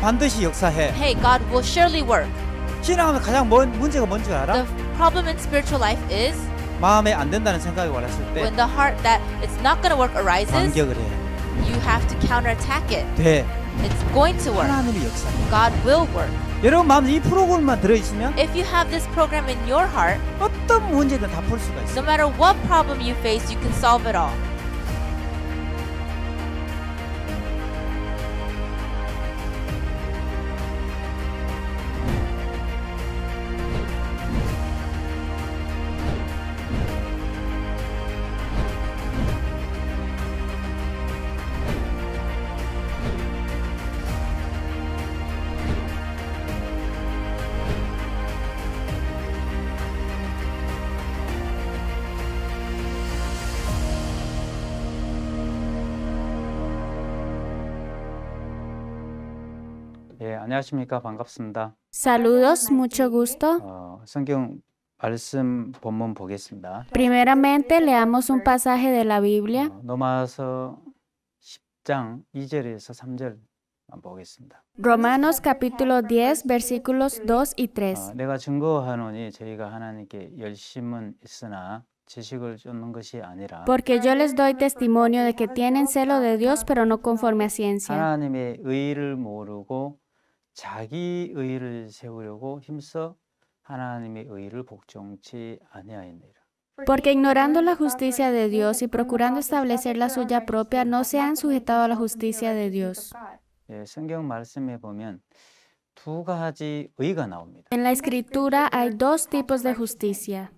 반드시 역사해. Hey, God will surely work. 신앙하면 가장 문제가 뭔 줄 알아? The problem in spiritual life is 마음에 안 된다는 생각이 왔을 때 when the heart that it's not going to work arises, 반격을 해. you have to counterattack it. 돼. It's going to work. 하나님이 역사해. God will work. 여러분 마음에 이 프로그램만 들어있으면 If you have this program in your heart, 어떤 문제든 다 풀 수가 있어. no matter what problem you face, you can solve it all. 예, 안녕하십니까. 반갑습니다. Saludos, mucho gusto. 성경 말씀 본문 보겠습니다. Primeramente leamos un pasaje de la Biblia. 로마서 10장 2절에서 3절만 보겠습니다. Romanos capítulo 10, versículos 2 y 3. 내가 증거하노니 저희가 하나님께 열심은 있으나 지식을 쫓는 것이 아니라 Porque yo les doy testimonio de que tienen celo de Dios, pero no conforme a ciencia. 하나님의 의를 모르고 자기 의를 세우려고 힘써 하나님의 의를 복종치 아니하였느니라. Porque ignorando la justicia de Dios y procurando establecer la suya propia, no se han sujetado a la justicia de Dios. 예, 성경 말씀에 보면 두 가지 의가 나옵니다. En la escritura hay dos tipos de justicia.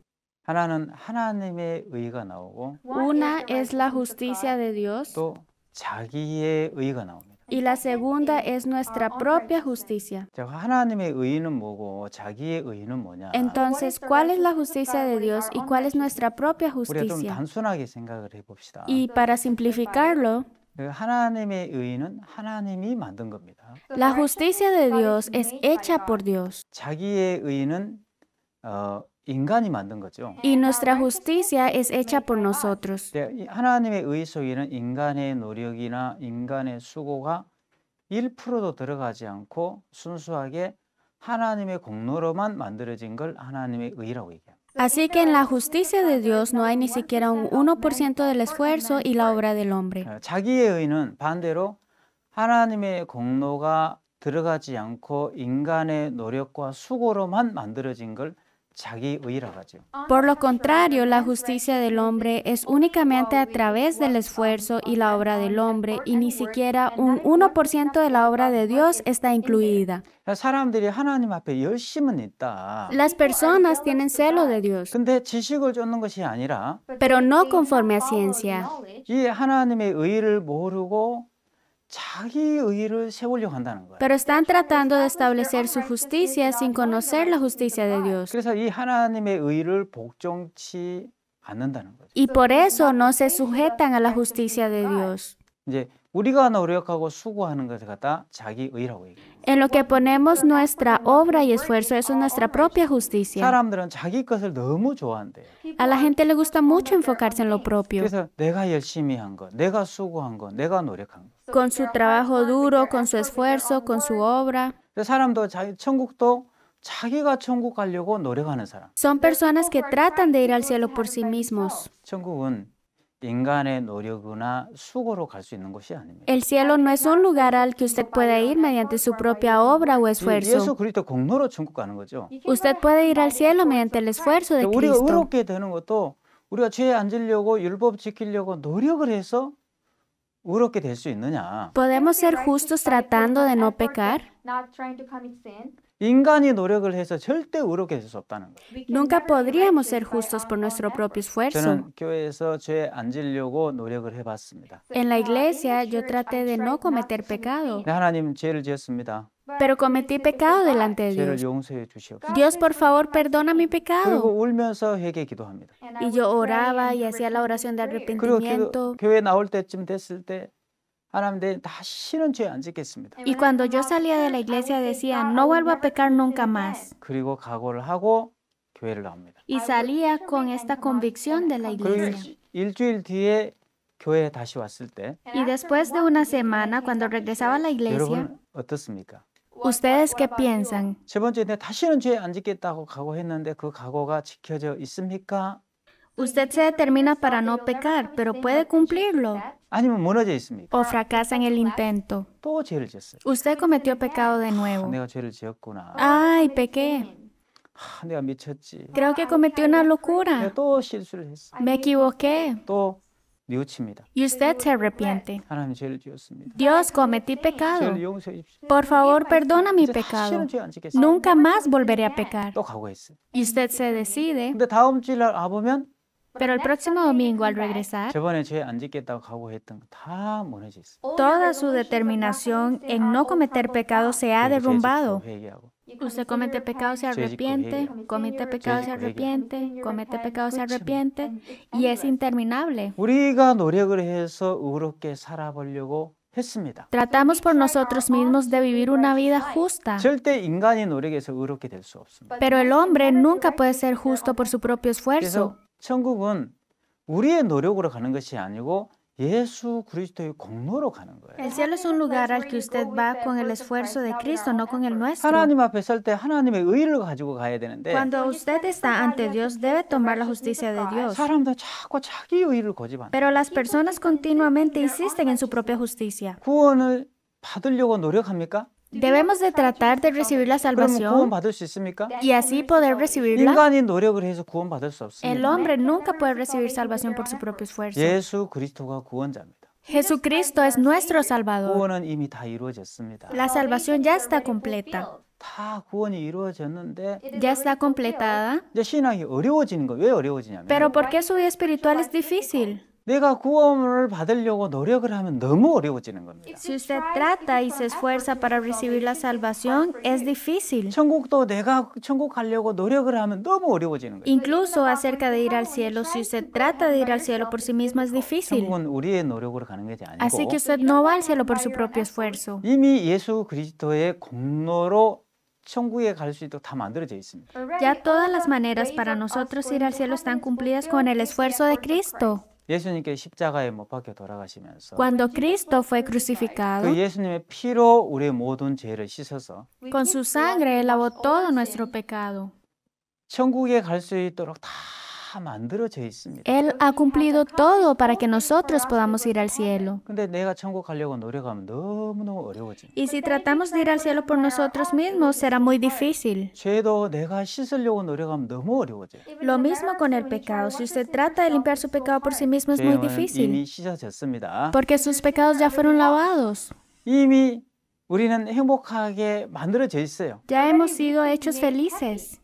하나는 하나님의 의가 나오고 Una es la justicia de Dios 또 자기의 의가 나옵니다. y la segunda es nuestra propia justicia. 자, 하나님의 의는 뭐고 자기의 의는 뭐냐? Entonces, ¿cuál es la justicia de Dios y cuál es nuestra propia 우리가 좀 justicia? 단순하게 생각을 해봅시다. Y para simplificarlo, 하나님의 의는 하나님이 만든 겁니다. la justicia de Dios es hecha por Dios 자기의 의는 인간이 만든 거죠. y nuestra justicia es hecha por nosotros. 이 하나님의 의 속에는 인간의 노력이나 인간의 수고가 1%도 들어가지 않고 순수하게 하나님의 공로로만 만들어진 걸 하나님의 의라고 얘기합니다. Así que en la justicia de Dios no hay ni siquiera un 1% del esfuerzo y la obra del hombre. 자기의 의는 반대로 하나님의 공로가 들어가지 않고 인간의 노력과 수고로만 만들어진 걸 자기 의라고 하죠. Por lo contrario, la justicia del hombre es únicamente a través del esfuerzo y la obra del hombre y ni siquiera un 1% de la obra de Dios está incluida. 사람들이 하나님 앞에 열심은 있다. Las personas tienen celo de Dios, 근데 지식을 쫓는 것이 아니라 pero no conforme a ciencia. 이 하나님의 의를 모르고 자기 의를 세우려고 한다는 거예요. Pero están tratando de establecer su justicia sin conocer la justicia de Dios. 그래서 이 하나님의 의를 복종치 않는다는 거죠. Y por eso no se sujetan a la justicia de Dios. 이제 우리가 노력하고 수고하는 것을 갖다 자기 의라고 얘기해요. En lo que ponemos nuestra obra y esfuerzo, eso es nuestra propia justicia. 사람들은 자기 것을 너무 좋아한대요. A la gente le gusta mucho enfocarse en lo propio, 그래서 내가 열심히 한 것, 내가 수고한 것, 내가 노력한 것. con su trabajo duro, con su esfuerzo, con su obra. 사람도 천국도 자기가 천국 가려고 노력하는 사람. Son personas que tratan de ir al cielo por sí mismos. 천국은 인간의 노력이나 수고로 갈 수 있는 곳이 아닙니다. El cielo no es un lugar al que usted pueda ir mediante su propia obra o 예수 esfuerzo. 그리스도 공로로 천국 가는 거죠. Usted puede ir al cielo mediante el esfuerzo de 우리가 Cristo. 의롭게 되는 것도 우리가 죄에 앉으려고 율법 지키려고 노력을 해서 의롭게 될 수 있느냐? ¿Podemos ser justos tratando de no pecar? not trying to commit sin. 인간이 노력을 해서 절대 의롭게 될 수 없다는 거예요. Nunca podríamos ser justos por nuestro propio esfuerzo. 저는 교회에서 죄에 앉으려고 노력을 해봤습니다. En la iglesia yo traté de no cometer pecado, 네, 하나님 죄를 지었습니다. pero cometí pecado delante de 죄를 Dios. 용서해 주시옵소서. Dios, por favor, perdona mi 그리고 pecado. 울면서 회개 기도합니다. Y yo oraba y hacía la oración de 그리고 arrepentimiento. 교회 나올 때쯤 됐을 때 하나님 내 다시는 죄 안 짓겠습니다. Y cuando yo salía de la iglesia decía, no vuelvo a pecar nunca más. 그리고 각오를 하고 교회를 나옵니다. Y salía con esta convicción de la 그리고 iglesia. 일주일 뒤에 교회에 다시 왔을 때 Y después de una semana, cuando regresaba a la iglesia, 여러분 어떻습니까? ¿ustedes qué piensan? 세 번째 내 다시는 죄 안 짓겠다고 각오했는데 그 각오가 지켜져 있습니까? Usted se determina para no pecar, pero puede cumplirlo 아니면 무너져 있습니까? o fracasa en el intento. 또 죄를 지었어요. Usted cometió pecado de nuevo. 내가 죄를 지었구나. Ay, pequé. 내가 미쳤지. Creo que cometí una 내가 locura. 또 실수를 했어. Me equivoqué. 또 뉘우칩니다. Y usted se arrepiente. 하나님 죄를 지었습니다. Dios, cometí pecado. 죄를 용서해 주십시오. Por favor, perdona mi 이제 pecado. 다시는 죄 안 짓겠습니다. Nunca más volveré a pecar. 또 각오했어요. Y usted se decide, 근데 다음 주일날 와보면 pero el próximo domingo al regresar, 저번에 죄 안 짓겠다고 각오했던 거 다 무너져 있어요. toda su determinación en no cometer pecado se ha 그리고 죄 derrumbado. 짓고 회개하고 Usted comete pecado, se arrepiente, comete pecado, se arrepiente, comete pecado, se arrepiente, y es interminable. 우리가 노력을 해서 의롭게 살아보려고 했습니다. Tratamos por nosotros mismos de vivir una vida justa, 절대 인간이 노력해서 의롭게 될 수 없습니다. pero el hombre nunca puede ser justo por su propio 그래서 esfuerzo. 천국은 우리의 노력으로 가는 것이 아니고 예수 그리스도의 공로로 가는 거예요. El cielo es un lugar al que usted va con el esfuerzo de Cristo, no con el nuestro. 하나님 앞에 설 때 하나님의 의를 가지고 가야 되는데 Cuando usted está ante Dios, debe tomar la justicia de Dios. 사람들 자꾸 자기 의를 고집하는 Pero las personas continuamente insisten en su propia justicia. 구원을 받으려고 노력합니까? Debemos de tratar de recibir la 그러면 구원 salvación 받을 수 있습니까? y así poder recibirla. 인간이 노력을 해서 구원 받을 수 El 없습니다. hombre nunca puede recibir salvación por su propio esfuerzo. 예수 그리스도가 구원자입니다. Jesucristo es nuestro Salvador. 구원은 이미 다 이루어졌습니다. La salvación ya está completa. 다 구원이 이루어졌는데 Ya está completada. 이제 신앙이 어려워지는 거예요. 왜 어려워지냐면 Pero ¿por qué su vida espiritual es difícil? 내가 구원을 받으려고 노력을 하면 너무 어려워지는 겁니다. Si usted trata y se esfuerza para recibir la salvación, es difícil. 천국도 내가 천국 가려고 노력을 하면 너무 어려워지는 거예요. Incluso acerca de ir al cielo, si usted trata de ir al cielo por sí mismo, es difícil. 천국은 우리의 노력으로 가는 것이 Así 아니고 que usted no va al cielo por su propio esfuerzo. 이미 예수 그리스도의 공로로 천국에 갈 수 있도록 다 만들어져 있습니다. Ya todas las maneras para nosotros ir al cielo están cumplidas con el esfuerzo de Cristo. 예수님께 십자가에 못 박혀 돌아가시면서 Cuando Cristo fue crucificado, 그 예수님의 피로 우리의 모든 죄를 씻어서 con su sangre Él lavó todo nuestro pecado. 천국에 갈 수 있도록 다 만들어져 있습니다. Él ha cumplido todo para que nosotros podamos ir al cielo. 근데 내가 천국 가려고 노력하면 너무너무 어려워집니다. Y si tratamos de ir al cielo por nosotros mismos, será muy difícil. 죄도 내가 씻으려고 노력하면 너무 어려워져요. Lo mismo con el pecado. Si usted trata de limpiar su pecado por sí mismo, es muy 죄는 difícil. 이미 씻어졌습니다. Porque sus pecados ya fueron lavados. 이미 우리는 행복하게 만들어져 있어요. Ya hemos sido hechos felices.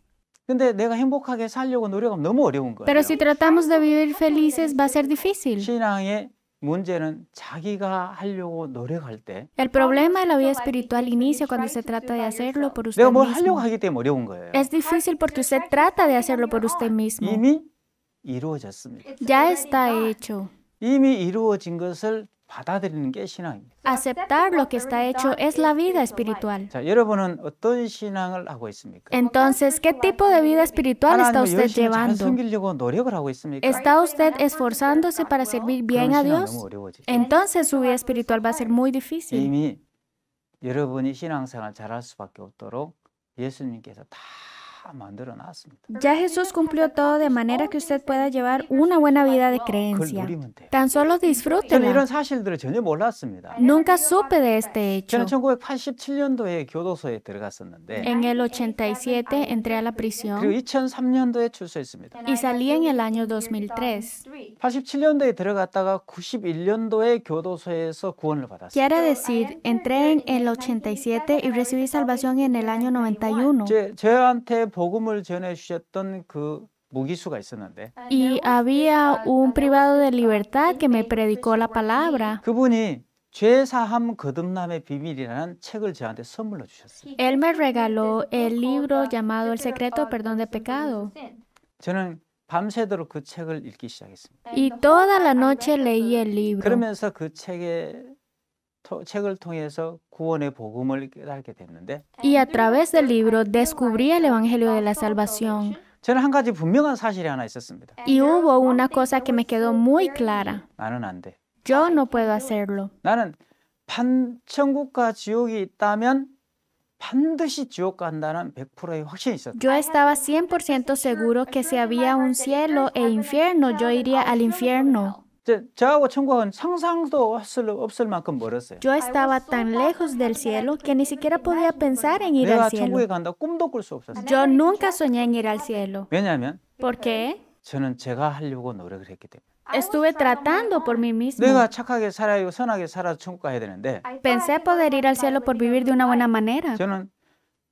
근데 내가 행복하게 살려고 노력하면 너무 어려운 거예요. Pero si tratamos de vivir felices, va a ser difícil. 신앙의 문제는 자기가 하려고 노력할 때 El problema de la vida espiritual inicia cuando se trata de hacerlo por usted 내가 뭘 하려고 mismo. 하기 때문에 어려운 거예요. Es difícil porque usted trata de hacerlo por usted mismo. 이미 이루어졌습니다. Ya está hecho. 이미 이루어진 것을 받아들이는 게 신앙입니다. Aceptar lo que está hecho es la vida espiritual. 자, 여러분은 어떤 신앙을 하고 있습니까? Entonces, ¿qué tipo de vida espiritual está 하나님을 usted 열심히 잘 llevando? 섬기려고 노력을 하고 있습니까? ¿Está usted esforzándose para servir bien a 그런 신앙 Dios? 너무 어려워지죠. Entonces su vida espiritual va a ser muy difícil. 이미 여러분이 신앙생활 잘할 수밖에 없도록 예수님께서 다 다 만들어 놨습니다. Ya Jesús cumplió todo de manera que usted pueda llevar una buena vida de 그걸 creencia. 누리면 돼요. Tan solo 저는 disfrútela. 이런 사실들을 전혀 몰랐습니다. Nunca supe de este hecho. 저는 1987년도에 교도소에 들어갔었는데 En el 87 entré a la 그리고 prisión 2003년도에 출소했습니다. y salí en el año 2003. 87년도에 들어갔다가 91년도에 교도소에서 구원을 받았어요. Quiere decir, entré en el 87 y recibí salvación en el año 91. 저한테 복음을 전해 주셨던 그 무기수가 있었는데 Y había un privado de libertad que me predicó la palabra. 그분이 죄사함 거듭남의 비밀이라는 책을 저한테 선물로 주셨어요. Él me regaló el libro llamado El secreto perdón de pecado. 저는 밤새도록 그 책을 읽기 시작했습니다. Y toda la noche leí el libro. 그러면서 그 책을 통해서 구원의 복음을 깨닫게 됐는데 Y a través del libro descubrí el Evangelio de la Salvación. 저는 한 가지 분명한 사실이 하나 있었습니다. Y hubo una cosa que me quedó muy clara. 나는 안 돼. Yo no puedo hacerlo. 나는 천국과 지옥이 있다면 반드시 지옥 간다는 100%의 확신이 있었다. Yo estaba 100% seguro que si había un cielo e infierno, yo iría al infierno. 저하고 천국은 상상도 없을 만큼 멀었어요. Yo estaba tan lejos del cielo que ni siquiera podía pensar en ir 내가 al cielo. 천국에 간다 꿈도 꿀 수 없었어요. Yo nunca soñé en ir al cielo. 왜냐하면 ¿Por qué? 저는 제가 하려고 노력을 했기 때문에. Estuve tratando por mí mismo. 내가 착하게 살아야 선하게 살아서 천국 가야 되는데 Pensé poder ir al cielo por vivir de una buena manera, 저는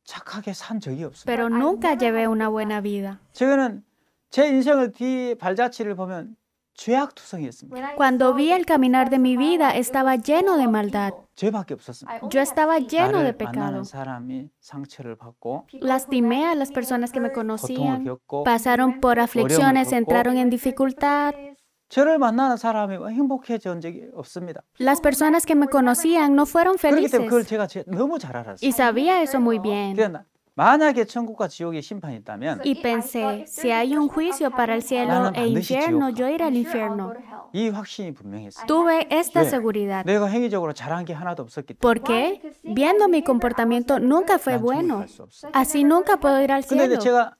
착하게 산 적이 없어요. pero nunca llevé una buena vida. 저는 제 인생을 뒤 발자취를 보면 죄악투성이었습니다. Cuando vi el caminar de mi vida, estaba lleno de maldad. 죄밖에 없었습니다. Yo estaba lleno de 나를 pecado. 만나는 사람이 상처를 받고 Lastimé a las personas que me 고통을 conocían, 겪고 pasaron por aflicciones, entraron en dificultad. 저를 만나는 사람이 행복해진 적이 없습니다. Las personas que me conocían no fueron 그렇기 때문에 그걸 felices. 제가 너무 잘 알았어요. Y sabía eso muy bien. 그러나 만약에 천국과 지옥의 심판이 있다면 Y pensé, si hay un juicio para el cielo e infierno, yo iré al infierno. 이 확신이 분명했어요. Tuve esta 왜? seguridad. 내가 행위적으로 잘한 게 하나도 없었기 때문에. ¿Por qué? Viendo mi comportamiento nunca fue 난 천국 bueno. 갈수 없어요. Así nunca puedo ir al 근데 cielo. 제가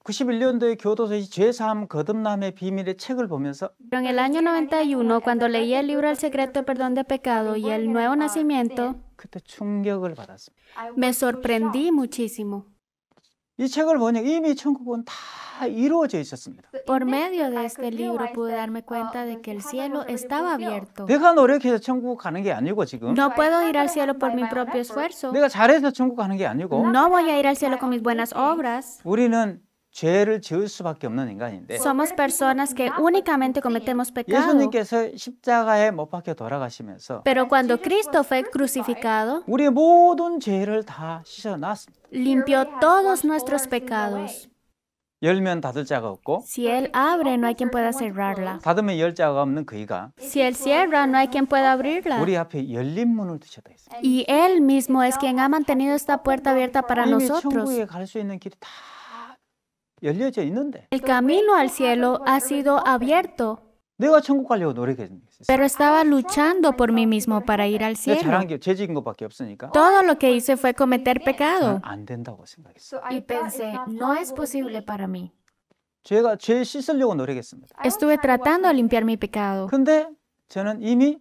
91년도에 교도소의 죄사함 거듭남의 비밀의 책을 보면서 Pero en el año 91, cuando leí el libro El secreto perdón de pecado y el nuevo nacimiento, 그때 충격을 받았습니다. me sorprendí muchísimo. 이 책을 보니 이미 천국은 다 이루어져 있었습니다. Por medio de este libro pude darme cuenta de que el cielo estaba abierto. 내가 노력해서 천국 가는 게 아니고 지금 No puedo ir al cielo por mi propio esfuerzo. 내가 잘해서 천국 가는 게 아니고 No voy a ir al cielo con mis buenas obras. 우리는 죄를 지을 수밖에 없는 인간인데 Somos personas que únicamente cometemos pecado. 예수님께서 십자가에 못 박혀 돌아가시면서 Pero cuando Cristo fue crucificado, 우리의 모든 죄를 다 씻어놨습니다. limpió todos nuestros pecados. 열면 닫을 자가 없고 Si Él abre, no hay quien pueda cerrarla. 닫으면 열 자가 없는 그이가 Si Él cierra, no hay quien pueda abrirla. 우리 앞에 열린 문을 두셨다 했어요. Y Él mismo es quien ha mantenido esta puerta abierta para 이미 nosotros. 천국에 갈 수 있는 길이 다 열려져 있는데 El camino al cielo ha sido abierto, 내가 천국 가려고 노력했어요. pero estaba luchando por mí mismo para ir al 내가 cielo. 잘한 게 죄 지은 것밖에 없으니까 Todo lo que hice fue cometer pecado. 저는 안 된다고 생각했어요. Y pensé, no es posible para mí. 죄 씻으려고 노력했습니다. Estuve tratando de limpiar mi pecado. 근데 저는 이미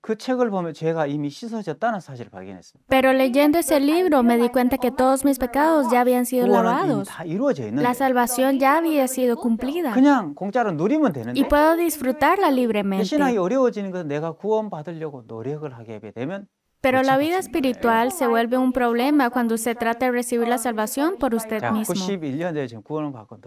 그 책을 보면 죄가 이미 씻어졌다는 사실을 발견했습니다. Pero leyendo ese libro me di cuenta que todos mis pecados ya habían sido 구원은 이미 lavados. 다 이루어져 있는데 La salvación ya había sido cumplida. 그냥 공짜로 누리면 Y 되는데 puedo disfrutarla 그 libremente. 신앙이 어려워지는 것은 내가 구원 받으려고 노력을 하게 되면 Pero la vida espiritual se vuelve un problema cuando se trata de recibir la salvación por usted 자, mismo. 91년에 지금 구원을 받고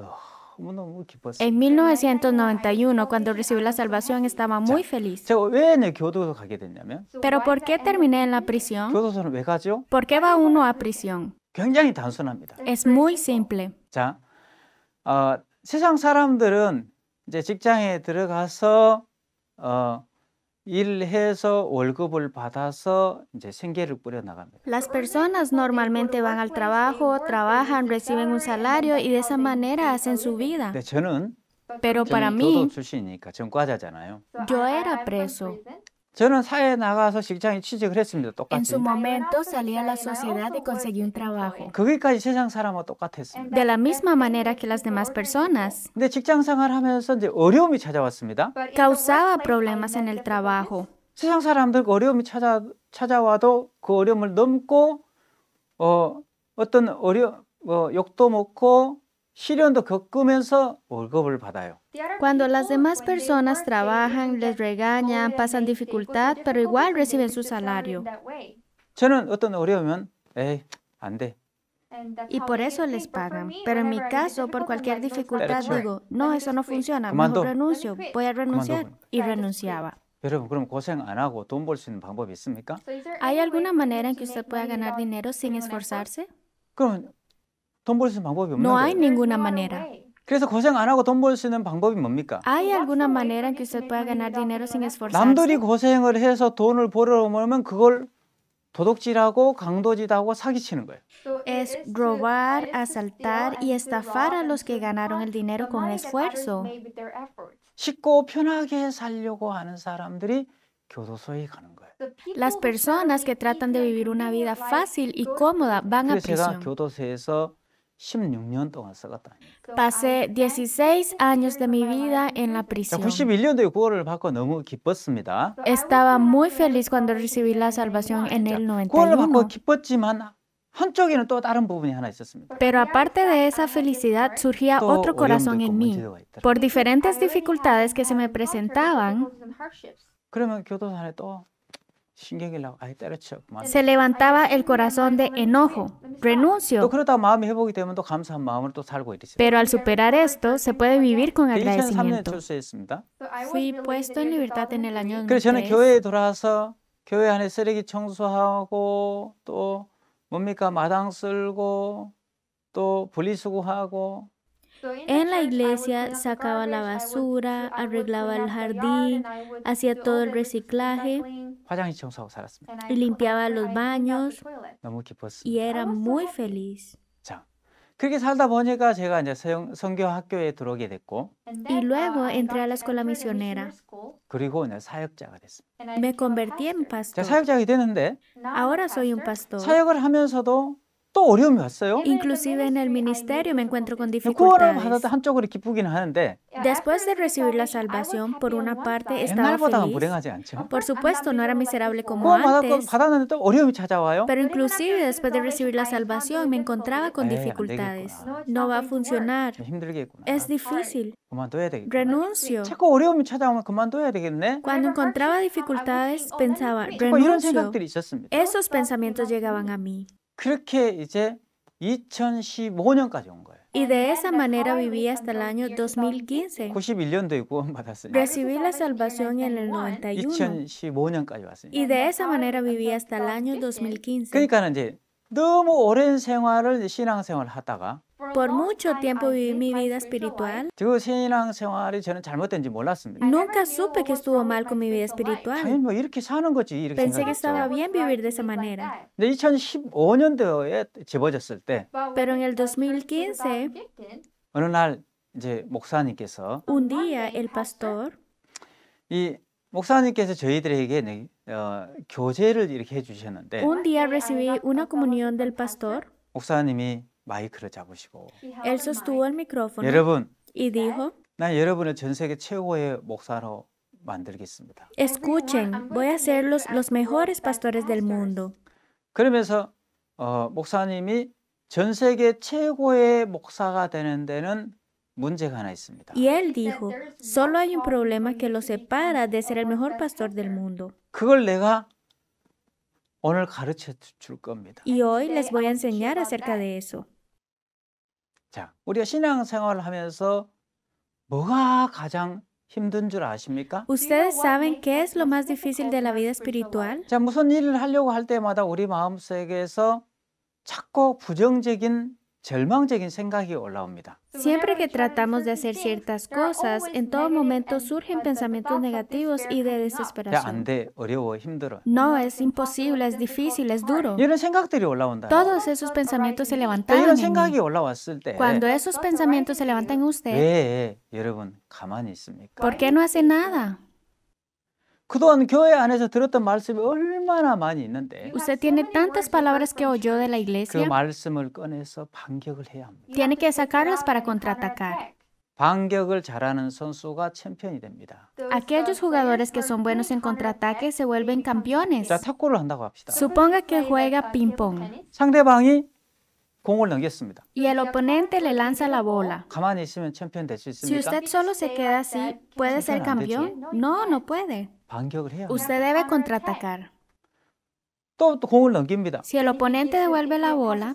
너무너무 기뻤어요. En 1991, cuando recibí la salvación, estaba muy feliz. 제가 왜 내 교도소 가게 됐냐면 Pero ¿por qué terminé en la prisión? 교도소는 왜 가죠? ¿Por qué va uno a prisión? 굉장히 단순합니다. Es muy simple. 자, 세상 사람들은 이제 직장에 들어가서 일해서 월급을 받아서 이제 생계를 꾸려 나갑니다. Las personas normalmente van al trabajo, trabajan, reciben un salario y de esa manera hacen su vida. 근데 저는 Pero para 교도 mí, 출신이니까 전과자잖아요. yo era preso. 저는 사회에 나가서 직장에 취직을 했습니다. En 똑같이. su momento salí a la sociedad y conseguí un trabajo. 거기까지 세상 사람하고 똑같았습니다. De la misma manera que las demás personas. 근데 직장 생활하면서 이제 어려움이 찾아왔습니다. Causaba problemas en el trabajo. 세상 사람들 어려움이 찾아와도 그 어려움을 넘고 어떤 욕도 먹고 시련도 겪으면서 월급을 받아요. Cuando las demás personas trabajan, les regañan, pasan dificultad, pero igual reciben su salario. 저는 어떤 어려우면 에이 안 돼. Y por eso les pagan. Pero en mi caso, por cualquier dificultad, digo, no, eso no funciona, Comando. mejor renuncio, voy a renunciar. Y renunciaba. 여러분 그럼 고생 안 하고 돈 벌 수 있는 방법이 있습니까? ¿Hay alguna manera en que usted pueda ganar dinero sin esforzarse? 그럼 돈 벌 수 있는 방법이 없는 No hay 거예요. ninguna manera. 그래서 고생 안 하고 돈 벌 수 있는 방법이 뭡니까? ¿Hay alguna manera en que usted pueda ganar dinero sin esforzarse? 남들이 고생을 해서 돈을 벌어오면 그걸 도둑질하고 강도질하고 사기치는 거예요. Es robar, asaltar y estafar a los que ganaron el dinero con esfuerzo. 쉽고 편하게 살려고 하는 사람들이 교도소에 가는 거예요. Las personas que tratan de vivir una vida fácil y cómoda van a 그래서 제가 prisión. 교도소에서 16년 동안 썩었다. Pasé 16 años de mi vida en la prisión. 91년도에 구원을 받고 너무 기뻤습니다. Estaba muy feliz cuando recibí la salvación en el 구원을 받고 91. 기뻤지만 한쪽에는 또 다른 부분이 하나 있었습니다. Pero aparte de esa felicidad, surgía 또 otro corazón 어려움도 있고 en mí. 문제가 있더라고요. Por diferentes dificultades que se me presentaban, 그러면 교도소 안에 또 신경이 나고 아이 때려쳐 그만. se levantaba el corazón de enojo. 또 Renuncio. 그러다 마음이 회복이 되면 또 감사한 마음으로 또 살고 있습니다. Pero al superar esto, se puede vivir con 2003년에 agradecimiento. 출소했습니다. Fui puesto en libertad en el año 그래서 저는 2003. 교회에 돌아와서 교회 안에 쓰레기 청소하고 또 뭡니까 마당 쓸고 또 분리수거하고 En la iglesia sacaba la basura, arreglaba el jardín, hacía todo el reciclaje 화장실 청소하고 살았습니다. y limpiaba los baños 너무 y 기뻤습니다. era muy feliz. 자, 그렇게 살다 보니까 제가 이제 선교 학교에 들어오게 됐고 Y luego entré a la escuela misionera. 그리고 이제 사역자가 됐습니다. Me convertí en 제가 pastor. 사역자가 되는데 Ahora soy un pastor. 사역을 하면서도 또 어려움이 왔어요. Inclusive en el ministerio me encuentro con 구원을 받아도 dificultades. 한쪽으로 기쁘기는 하는데 Después de recibir la salvación, por una parte estaba 옛날보다는 feliz. 불행하지 않죠. Por supuesto, no era miserable como 구원 antes, 받았는데 또 어려움이 찾아와요. pero inclusive después de recibir la salvación me encontraba con dificultades. No va a funcionar. 힘들겠구나. Es difícil. 그만둬야 되겠구나. Renuncio. 자꾸 어려움이 찾아오면 그만둬야 되겠네. Cuando encontraba dificultades, pensaba, 자꾸 이런 renuncio. 생각들이 있었습니다. Esos pensamientos llegaban a mí. 그렇게 이제 2015년까지 온 거예요. Y de esa manera viví hasta el año 2015. 91년도에 구원받았으니까 Recibí la salvación en el 91. 2015년까지 왔으니까. Y de esa manera viví hasta el año 2015. 그러니까 이제 너무 오랜 생활을 신앙생활을 하다가 Por mucho tiempo viví mi vida espiritual. 그 신앙생활이 저는 잘못된지 몰랐습니다. Nunca supe que estuvo mal con mi vida 당연히 espiritual. 뭐 이렇게 사는 거지 이렇게 Pensé que estaba 생각했죠. bien vivir de esa manera. 근데 2015년도에 집어졌을 때 Pero en el 2015, 어느 날 이제 목사님께서 un día el pastor 이 목사님께서 저희들에게 교제를 이렇게 해주셨는데 Un día recibí una comunión del pastor. 목사님이 마이크를 잡으시고 Él sostuvo el micrófono 여러분 y dijo, 난 여러분을 전 세계 최고의 목사로 만들겠습니다. escuchen, voy a ser los mejores pastores del mundo. 그러면서 목사님이 전 세계 최고의 목사가 되는 데는 문제가 하나 있습니다. Y él dijo, solo hay un problema que lo separa de ser el mejor pastor del mundo. 그걸 내가 오늘 가르쳐 줄 겁니다. Y hoy les voy a enseñar acerca de eso. 자, 우리가 신앙생활을 하면서 뭐가 가장 힘든 줄 아십니까? ¿Ustedes saben qué es lo más difícil de la vida espiritual? 자, 무슨 일을 하려고 할 때마다 우리 마음속에서 자꾸 부정적인 절망적인 생각이 올라옵니다. Siempre que tratamos de hacer ciertas cosas, en todo momento surgen pensamientos negativos y de 야, 안 desesperación. 돼, 어려워, 힘들어. No, es imposible, es difícil, es duro. 이런 생각들이 올라온다. Todos esos pensamientos se 자, levantaban 이런 en 생각이 mí. 올라왔을 때 Cuando esos pensamientos se levantan en usted, 왜 여러분 가만히 있습니까? ¿por qué no hace nada? 그동안 교회 안에서 들었던 말씀이 얼마나 많이 있는데 Usted tiene tantas palabras que oyó de la 그 iglesia. 말씀을 꺼내서 반격을 해야 합니다. Tiene que sacarlas para contraatacar. 반격을 잘하는 선수가 챔피언이 됩니다. Aquellos jugadores que son buenos en contraataque se vuelven campeones. 자, 탁구를 한다고 합시다. Suponga que juega ping-pong 상대방이 공을 넘겼습니다. y el oponente le lanza la bola. 가만히 있으면 챔피언 될 수 Si 있습니까? usted solo se queda así, ¿puede ser campeón? No, no puede. 반격을 해야 합니다. Usted debe contraatacar. 또 공을 넘깁니다. Si el oponente devuelve la bola,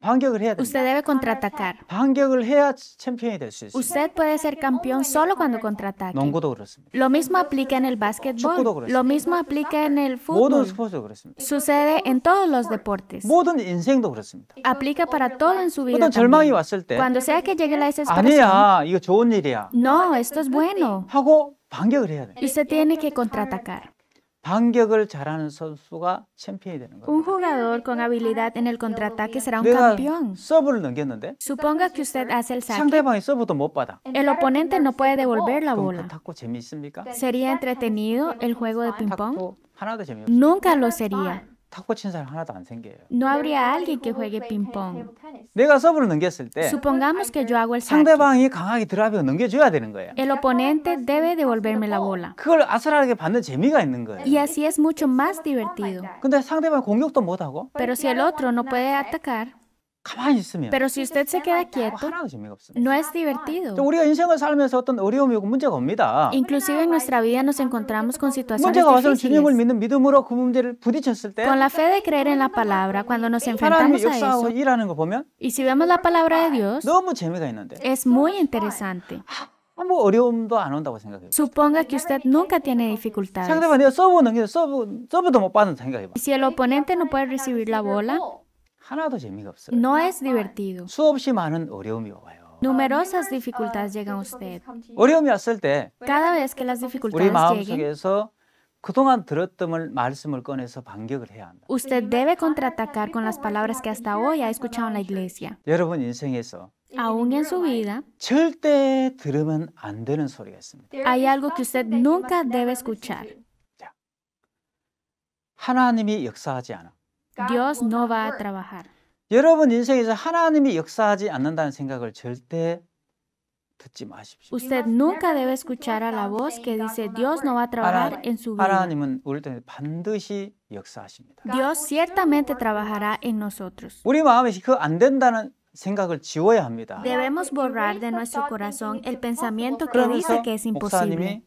반격을 해야 됩니다. usted debe contraatacar. 반격을 해야 챔피언이 될 수 있습니다. Usted puede ser campeón solo cuando contraataque. 농구도 그렇습니다. Lo mismo aplica en el básquetbol. Lo mismo aplica en el 모든 fútbol. 스포츠도 그렇습니다. Sucede en todos los deportes. 모든 인생도 그렇습니다. Aplica para todo en su vida. 어떤 절망이 también. 왔을 때 Cuando sea que llegue la desesperación, 아니야, 이거 좋은 일이야 no, esto es bueno. 하고 반격을 해야 돼요. Y usted tiene que contraatacar. 반격을 잘하는 선수가 챔피언이 되는 Un 거예요. jugador con habilidad en el contraataque será un 내가 campeón. 서브를 넘겼는데 Suponga que usted hace el saque. 상대방이 서브도 못 받아. El oponente no puede devolver la 그럼 그 bola. 탁구 재미있습니까? ¿Sería entretenido el juego de ping-pong? 탁구 하나도 재미없어. Nunca lo sería. 탁구 친 사람 하나도 안 생겨요. No habría alguien que juegue ping-pong. 내가 서브를 넘겼을 때 Supongamos que yo hago el saque. 상대방이 강하게 드라이브를 넘겨줘야 되는 거예요. El oponente debe devolverme la bola. 그걸 아슬하게 받는 재미가 있는 거예요. Y así es mucho más divertido. 근데 상대방이 공격도 못하고 Pero si el otro no puede atacar, 가만히 있으면 pero si usted se queda quieto, 하나도 재미가 없습니다. no es divertido. 우리가 인생을 살면서 어떤 어려움이 오고 문제가 옵니다. Inclusive en nuestra vida nos encontramos con situaciones 문제가 와서 주님을 difíciles. 믿는 믿음으로 그 문제를 부딪혔을 때 Con la fe de creer en la palabra, cuando nos 하나님이 enfrentamos a 역사하고 eso, 일하는 거 보면 y si vemos la palabra de Dios, 너무 재미가 있는데 es muy interesante. 아무 어려움도 안 온다고 생각해요. Suponga que usted nunca tiene dificultades. 상대방 내가 서브 넘기는데 서브도 못 받는 생각해봐. Y si el oponente no puede recibir la bola, 하나도 재미가 없어요. no es divertido. 수없이 많은 어려움이 와요. Numerosas dificultades llegan a usted. 어려움이 왔을 때 Cada vez que las 우리 dificultades lleguen, 마음속에서 그동안 들었던 말씀을 꺼내서 반격을 해야 한다. usted debe contraatacar con las palabras que hasta hoy ha escuchado en la iglesia. 여러분 인생에서 Aún en su vida, 절대 들으면 안 되는 소리가 있습니다. hay algo que usted nunca debe escuchar. 하나님이 역사하지 않아. Dios no va a trabajar. 여러분 인생에서 하나님이 역사하지 않는다는 생각을 절대 듣지 마십시오. Usted nunca debe escuchar a la voz que dice Dios no va a trabajar en su vida. 하나님은 우리 때문에 반드시 역사하십니다. Dios ciertamente trabajará en nosotros. 우리 마음에 그 안 된다는 생각을 지워야 합니다. Debemos borrar de nuestro corazón el pensamiento que 그러면서 dice que es imposible. 목사님이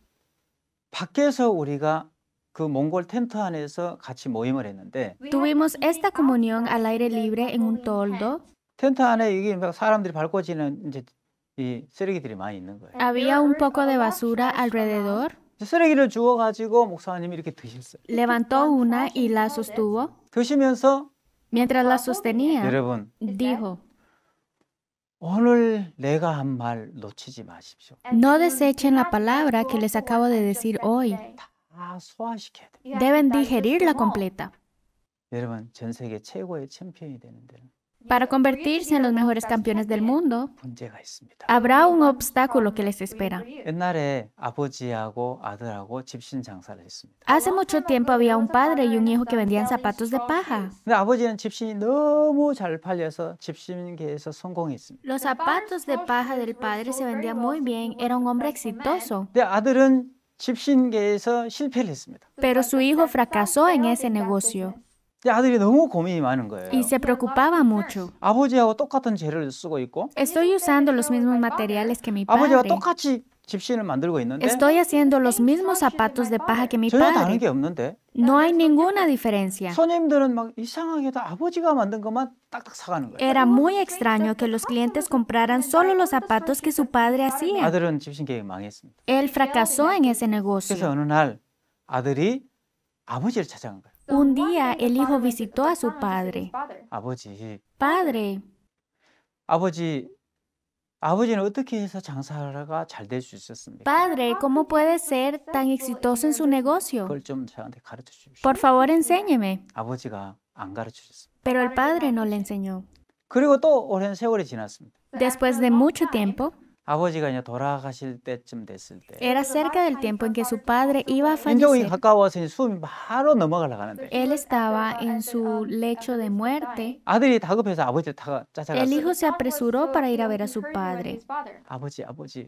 밖에서 우리가 그 몽골 텐트 안에서 같이 모임을 했는데 Tuvimos esta comunión al aire libre en un toldo. 텐트 안에 이게 사람들이 밟고 지는 이제 이 쓰레기들이 많이 있는 거예요. Había un poco de basura alrededor. 쓰레기를 주워 가지고 목사님이 이렇게 드셨어요. Levantó una y la sostuvo. 드시면서 Mientras la sostenía, 여러분 dijo, 오늘 내가 한 말 놓치지 마십시오. no desechen la palabra que les acabo de decir hoy. 다 소화시켜야 돼요. Deben digerirla completa. 여러분 전 세계 최고의 챔피언이 되는 데는 Para convertirse en los mejores campeones del mundo, 문제가 있습니다. habrá un obstáculo que les espera. 옛날에 아버지하고 아들하고 집신 장사를 했습니다. Hace mucho tiempo había un padre y un hijo que vendían zapatos de paja. 근데 아버지는 집신이 너무 잘 팔려서 집신계에서 성공했습니다. Los zapatos de paja del padre se vendían muy bien, era un hombre exitoso, 근데 아들은 집신계에서 실패를 했습니다. pero su hijo fracasó en ese negocio 근데 아들이 너무 고민이 많은 거예요. y se preocupaba mucho. 아버지하고 똑같은 재료를 쓰고 있고 Estoy usando los mismos materiales que mi 아버지와 padre. 똑같이 집신을 만들고 있는데 Estoy haciendo los mismos zapatos de paja que mi 전혀 다른 게 padre. 없는데 No hay ninguna diferencia. 손님들은 막 이상하게도 아버지가 만든 것만 딱딱 사가는 거예요. Era muy extraño que los clientes compraran solo los zapatos que su padre hacía. 아들은 집신계에 망했습니다. Él fracasó en ese 그래서 negocio. 어느 날 아들이 아버지를 찾아간 거예요. Un día el hijo visitó a su padre. 아버지, Padre, 아버지는 어떻게 해서 장사가 잘 될 수 있었습니까? padre, ¿cómo puede ser tan exitoso en su negocio? 그걸 좀 저한테 가르쳐 주십시오. Por favor, enséñeme. 아버지가 안 가르쳐 주셨습니다. Pero el padre no le enseñó. 그리고 또 오랜 세월이 지났습니다. Después de mucho tiempo, 아버지가 이제 돌아가실 때쯤 됐을 때 Era cerca del tiempo en que su padre iba a 인종이 fallecer. 가까워서 이제 숨이 바로 넘어가려고 하는데 Él estaba en su lecho de muerte. 아들이 다급해서 아버지를 El 쫓아갔어요. hijo se apresuró para ir a ver a su padre. 아버지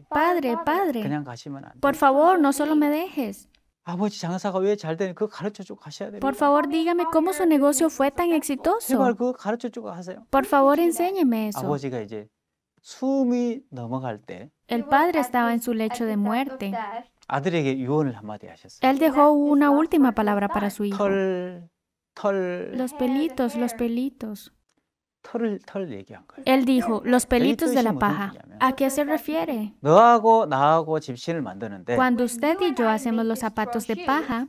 Padre, padre, 그냥 가시면 안 돼. por favor, no solo me dejes. 아버지 장사가 왜 잘 되는 그거 가르쳐주고 가셔야 돼요. Por favor, dígame cómo su negocio fue tan 제발 exitoso. 그거 가르쳐주고 하세요. Por favor, enséñeme eso. 아버지가 이제 숨이 넘어갈 때 El padre estaba en su lecho de muerte. 아들에게 유언을 한마디 하셨어요. Él dejó una última palabra para su hijo. 털 Los pelitos, los pelitos. 털을 얘기한 거예요. Él dijo, los pelitos de la paja. ¿A qué se refiere? 너하고 나하고 집신을 만드는데 Cuando usted y yo hacemos los zapatos de paja,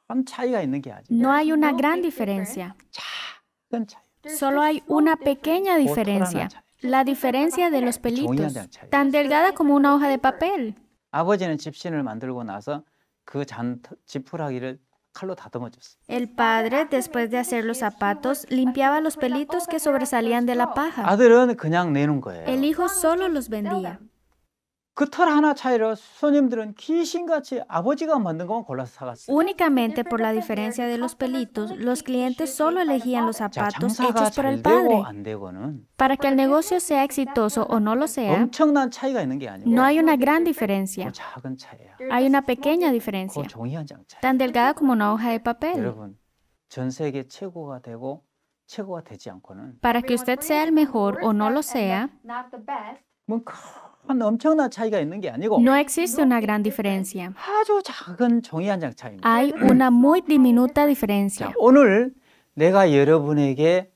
큰 차이가 있는 게 아니고 no hay una gran diferencia. 큰 차이. Solo hay una pequeña diferencia. La diferencia de los pelitos, tan delgada como una hoja de papel. 아버지는 집신을 만들고 나서 그 지푸라기를 칼로 다듬어 줬어요. El padre, después de hacer los zapatos, limpiaba los pelitos que sobresalían de la paja. 아들은 그냥 내는 거예요. El hijo solo los vendía. 그 털 하나 차이로 손님들은 귀신같이 아버지가 만든 것만 골라서 사갔어요. Únicamente por la diferencia de los pelitos, los clientes solo elegían los 자, zapatos 장사가 hechos por 잘 el 되고 padre. 안 되고는 Para que el negocio sea exitoso o no lo sea, 엄청난 차이가 있는 게 아니고 no hay una gran 그 diferencia. 작은 차이예요. Hay una pequeña 그 diferencia, 종이 한 장 차이. tan delgada como una hoja de papel. 여러분, 전 세계 최고가 되고 최고가 되지 않고는 Para que usted sea el mejor o no lo sea, 뭐 큰 엄청난 차이가 있는 게 아니고 no existe una gran diferencia. 아주 작은 종이 한 장 차이입니다. Hay una muy diminuta 자, diferencia. 오늘 내가 여러분에게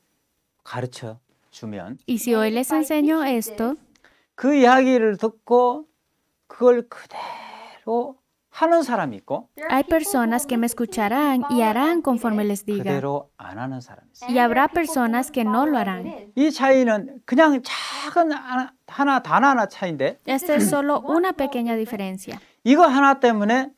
가르쳐 주면 Y si hoy les enseño esto, 그 이야기를 듣고 그걸 그대로 하는 사람이 있고 hay personas que me escucharán y harán conforme les diga. 그대로 안 하는 사람이 있어요. Y habrá personas que no lo harán. 이 차이는 그냥 작은 단 하나 차이인데 Esta es solo una pequeña diferencia. 이거 하나 때문에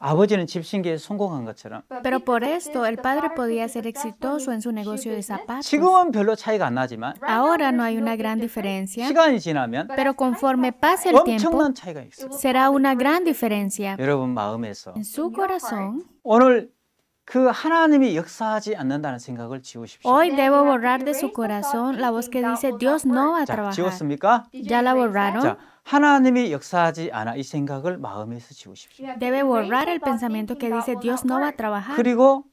아버지는 집신계에 성공한 것처럼 Pero por esto el padre podía ser exitoso en su negocio de zapatos. 지금은 별로 차이가 안 나지만 Ahora no hay una gran diferencia, 시간이 지나면 pero conforme pase el tiempo, 엄청난 차이가 있어요. será una gran diferencia. 여러분 마음에서 En su corazón, 오늘 그 하나님이 역사하지 않는다는 생각을 지우십시오. hoy debo borrar de su corazón la voz que dice Dios no va a 자, trabajar. 지웠습니까? ¿Ya la borraron? 자, 하나님이 역사하지 않아 이 생각을 마음에서 지우십시오. Debe borrar el pensamiento que dice Dios no va a trabajar. 그리고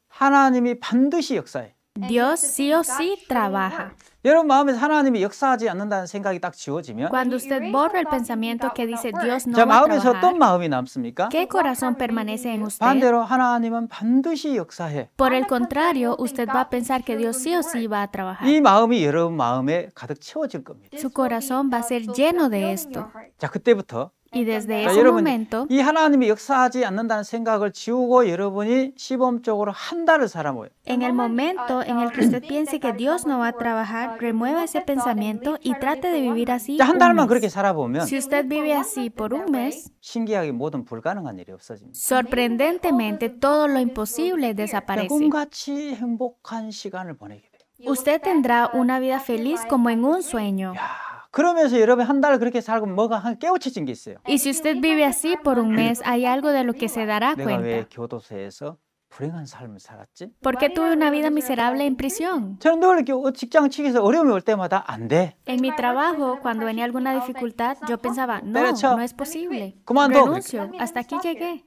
하나님이 반드시 역사해. Dios sí o sí trabaja. 여러분 마음에서 하나님이 역사하지 않는다는 생각이 딱 지워지면 Cuando usted borra el pensamiento que dice Dios no 자, va a 마음에서 어떤 trabajar, 마음이 남습니까? ¿qué corazón permanece en usted? 반대로 하나님은 반드시 역사해. Por el contrario, usted va a pensar que Dios sí o sí va a trabajar. 이 마음이 여러분 마음에 가득 채워질 겁니다. Su corazón va a ser lleno de esto. 자, 그때부터 Y desde 자, ese 여러분 momento, 이 하나님이 역사하지 않는다는 생각을 지우고 여러분이 시범적으로 한 달을 살아보요. en el momento en el que usted piense que Dios no va a trabajar, remueva ese pensamiento y trate de vivir así 자, 한 un 달만 mes. 그렇게 살아보면 Si usted vive así por un mes, 신기하게 모든 불가능한 일이 없어집니다. sorprendentemente todo lo imposible desaparece. 꿈같이 행복한 시간을 보내게 돼요. Usted tendrá una vida feliz como en un sueño. 야, 그러면서 여러분 한 달 그렇게 살고 뭐가 한 깨우쳐진 게 있어요. Y si usted vive así por un mes, hay algo de lo que se dará 내가 왜 cuenta. 교도소에서 불행한 삶을 살았지? ¿Por qué tuve una vida miserable en prisión? 저는 늘 이렇게 직장 측에서 어려움이 올 때마다 안 돼. En mi trabajo, cuando venía alguna dificultad, yo pensaba, no, Derecho. no es posible. 그만둬. Renuncio, hasta aquí llegué.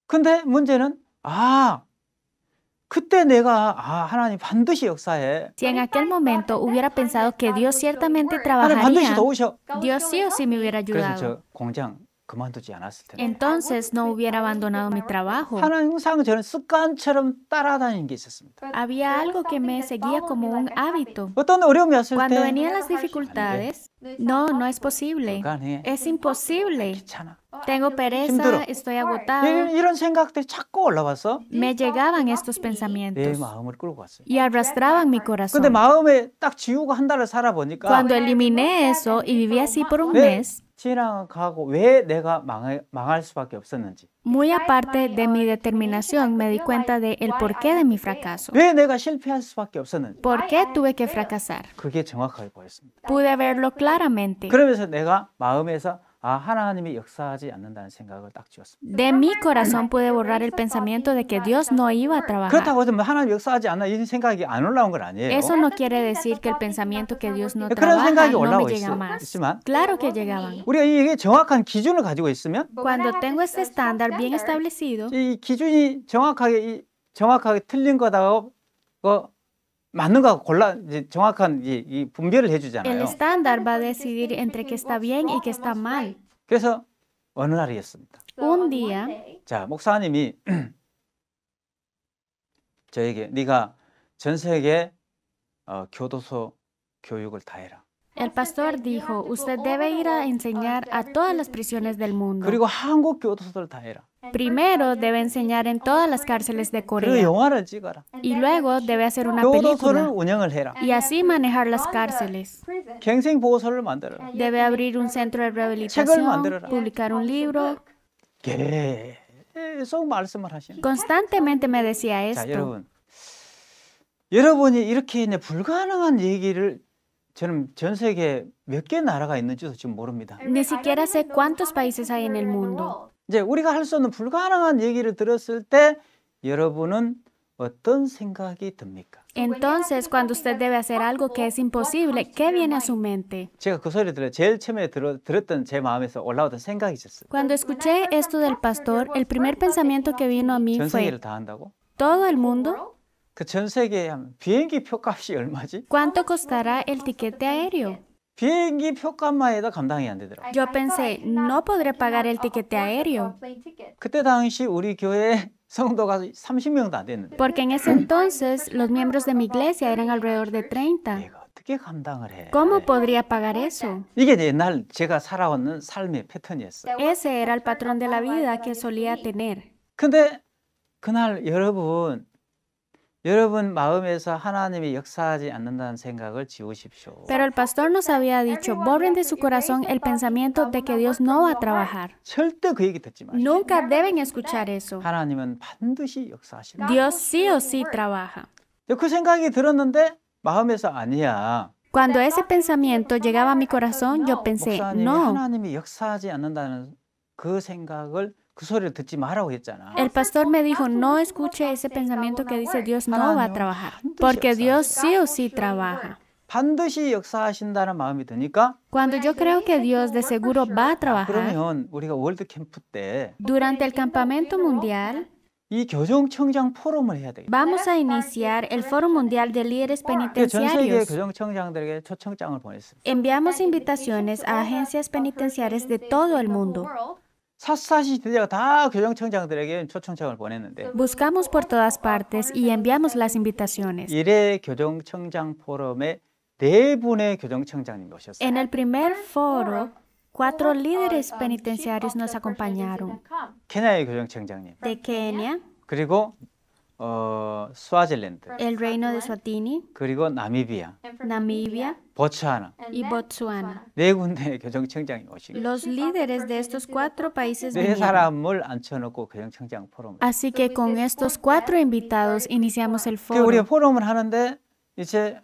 근데 문제는 그때 내가 하나님 반드시 역사해. Si en aquel momento hubiera pensado que Dios ciertamente 하나님 반드시 trabajaría, 도우셔. Dios sí o sí me hubiera 그래서 ayudado. 저 공장 그만두지 않았을 텐데. Entonces no hubiera abandonado mi trabajo. 항상 저는 습관처럼 따라다니는 게 있었습니다. Había algo que me seguía como un hábito. 어떤 어려움이 왔을 Cuando 때 venían las dificultades, no, no es posible. 불가능해. Es imposible. 귀찮아. Tengo 힘들어. pereza, estoy agotado. 이런 생각들이 자꾸 올라와서 Me llegaban estos 내 pensamientos 마음을 끌고 왔어요. y arrastraban mi 근데 corazón. 마음에 딱 지우고 한 달을 살아보니까 Cuando eliminé eso y viví así por un 네, mes, 지나가고 왜 내가 망할 수밖에 없었는지, Muy aparte de mi determinación, me di cuenta de el porqué de mi fracaso. 왜 내가 실패할 수밖에 없었는지, ¿Por qué tuve que fracasar? 그게 정확하게 보였습니다. Pude verlo claramente. 그러면서 내가 마음에서 하나님이 역사하지 않는다는 생각을 딱 지었습니다. De mi corazón pude borrar el pensamiento de que Dios no iba a trabajar. 그렇다고 해서 하나님 역사하지 않나 이런 생각이 안 올라온 건 아니에요. Eso no quiere decir que el pensamiento que Dios no 그런 trabaja 생각이 no me 올라오고 llega más. 있지만 Claro que llegaban. 우리가 이게 정확한 기준을 가지고 있으면 Cuando tengo este estándar bien establecido, 이 기준이 정확하게 틀린 거다고 맞는 거하고 이제 정확한 이 분별을 el 해주잖아요. estándar va a decidir entre que está bien y que está mal. 그래서 어느 날이었습니다. Un día, 자, 목사님이 저에게 네가 전 세계 교도소 교육을 다 해라. el pastor dijo, usted debe ir a enseñar a todas las prisiones del mundo. 그리고 한국 교도소들 다 해라. Primero debe enseñar en todas las cárceles de 그리고 Corea 영화를 찍어라. y luego debe hacer una 교도소를 película 운영을 해라. y así manejar las cárceles. 갱생 보호소를 만들어라. Debe abrir un centro de 책을 rehabilitación, 만들어라. publicar un libro. 계속 말씀을 하시는. Constantemente me decía 자, esto. 여러분이 이렇게 불가능한 얘기를 저는 전 세계 몇 개 나라가 있는지도 지금 모릅니다. Ni siquiera sé cuántos países hay en el mundo. 이제 우리가 할 수 없는 불가능한 얘기를 들었을 때 여러분은 어떤 생각이 듭니까? Entonces, cuando usted debe hacer algo que es imposible, ¿qué viene a su mente? 제가 그 소리 제일 처음에 들었던 제 마음에서 올라오던 생각이 있었어요. Cuando escuché esto del pastor, el primer pensamiento que vino a mí 전 fue, 세계를 다 한다고? ¿todo el mundo? 그 전 세계에 하면 비행기 표값이 얼마지? ¿Cuánto costará el tiquete aéreo? 비행기 표값만 해도 감당이 안 되더라고요. Yo pensé, no podré pagar el tiquete aéreo, 그때 당시 우리 교회 성도가 30명도 안 됐는데 porque en ese entonces los miembros de mi iglesia eran alrededor de 30. 내가 어떻게 감당을 해? ¿Cómo podría pagar eso? 이게 옛날 제가 살아왔는 삶의 패턴이었어요. Ese era el patrón de la vida que solía tener. 근데 그날 여러분 마음에서 하나님이 역사하지 않는다는 생각을 지우십시오. Pero el pastor nos había dicho, borren de su corazón el pensamiento de que Dios no va a trabajar. 절대 그 얘기 듣지 마세요. Nunca deben escuchar eso. 하나님은 반드시 역사하십니다. Dios sí o sí trabaja. 그 생각이 들었는데 마음에서 아니야. Cuando ese pensamiento llegaba a mi corazón, yo pensé, 목사님이 no. 하나님이 역사하지 않는다는 그 생각을 그 소리를 듣지 말라고 했잖아. El pastor me dijo, no escuche ese pensamiento que dice Dios no va a trabajar, porque Dios sí o sí trabaja. 반드시 역사하신다는 마음이 드니까 Cuando yo creo que Dios de seguro va a trabajar, 그러면 우리가 월드 캠프 때 이 durante el campamento mundial 교정청장 포럼을 해야 되겠다. vamos a iniciar el Foro Mundial de Líderes 전 세계 Penitenciarios. 교정청장들에게 초청장을 보냈습니다. Enviamos invitaciones a agencias penitenciarias de todo el mundo. 샅샅이 제가 다 교정청장들에게 초청장을 보냈는데 Buscamos por todas partes y enviamos las invitaciones. 1회 교정청장 포럼에 4분의 교정청장님이 오셨어요. En el primer foro, 4 líderes penitenciarios nos acompañaron. 케냐의 교정청장님, De Kenia, 그리고 스와질랜드, el reino de Eswatini, 그리고 나미비아, Namibia 보츠와나 y Botsuana. 4군데의 교정청장이 오시고 Los líderes de estos 4 países 4 vinieron. 사람을 앉혀놓고 교정청장 포럼을. Así que con estos 4 invitados iniciamos el 그 우리가 foro. 포럼을 하는데 이제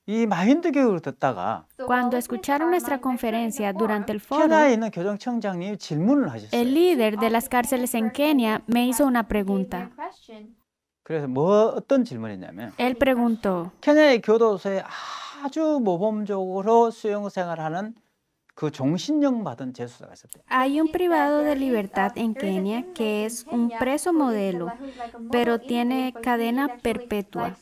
이 마인드 교육을 듣다가 Cuando escucharon nuestra conferencia durante el foro, 케냐에 있는 교정청장님이 질문을 하셨어요. el líder de las cárceles en Kenia me hizo una pregunta. 그래서 어떤 질문이냐면 Él preguntó, 케냐의 교도소에 아주 모범적으로 수용 생활하는 그 종신형 받은 재수자가 있었대요. hay un privado de libertad en Kenia que es un preso modelo, pero tiene cadena perpetua.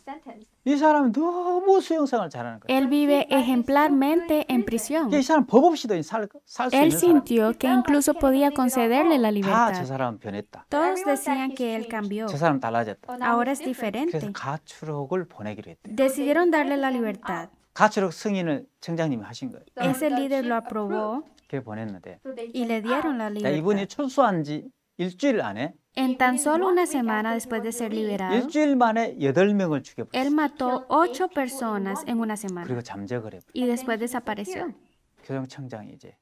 이 사람은 너무 수용 생활 잘하는 거예요. Él vive ejemplarmente en prisión. 이 사람 법 없이도 살 수 Él 있는 사람. sintió que incluso podía concederle la 다 저 libertad. 사람 변했다. Todos decían que él cambió. 저 사람 달라졌다. Ahora es 그래서 diferente. 가출옥을 보내기로 했대요. Decidieron darle la libertad. 가출옥 승인을 청장님이 하신 거예요. Ese líder lo aprobó 그게 보냈는데 y le dieron la 자, 이분이 libertad. 출소한 지 일주일 안에 En tan solo una semana después de ser liberado, 일주일 만에 8명을 él 죽여버렸어요. mató 8 personas en una semana 그리고 잠적을 해버렸어요. y después desapareció. 교정청장이 이제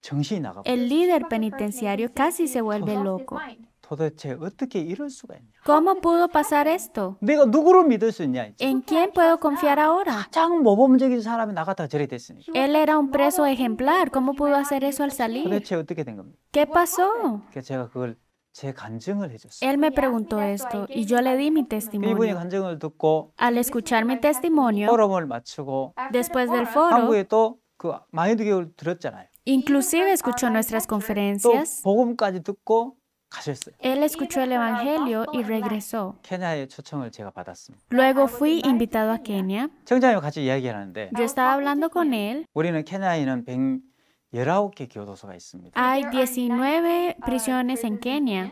정신이 나가고 El líder penitenciario casi se vuelve loco. 도대체 어떻게 이럴 수가 있냐? ¿Cómo pudo pasar esto? 내가 누구를 믿을 수 있냐? 이제. ¿En quién puedo confiar ahora? 가장 모범적인 사람이 나갔다가 저래 됐으니까. Él era un preso ejemplar. ¿Cómo pudo hacer eso al salir? 도대체 어떻게 된 겁니까? ¿Qué pasó? 그래서 제가 그걸 제 간증을 해줬어요. Él me preguntó esto y yo le di mi 이분이 testimonio. 간증을 듣고 Al escuchar mi testimonio, 포럼을 마치고 después del foro, 한국에 또 그 마인드 교육을 들었잖아요. inclusive escuchó nuestras 또 conferencias. 복음까지 듣고 가셨어요. Él escuchó el Evangelio y regresó. 케냐의 초청을 제가 받았습니다. Luego fui invitado a Kenia. 청장님과 같이 이야기하는데 Yo estaba hablando con él. 우리는 케냐에는 119개 교도소가 있습니다. Hay 19 prisiones en Kenia.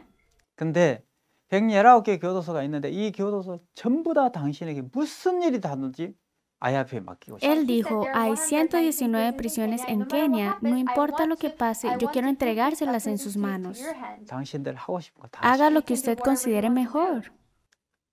근데 119개 교도소가 있는데 이 교도소 전부 다 당신에게 무슨 일이 닿는지 아야페에 맡기고 싶어요. Él dijo, hay 119 prisiones en Kenia. No importa lo que pase, yo quiero entregárselas en sus manos. 당신들 하고 싶은 거 다 Haga 하시오. lo que usted considere mejor.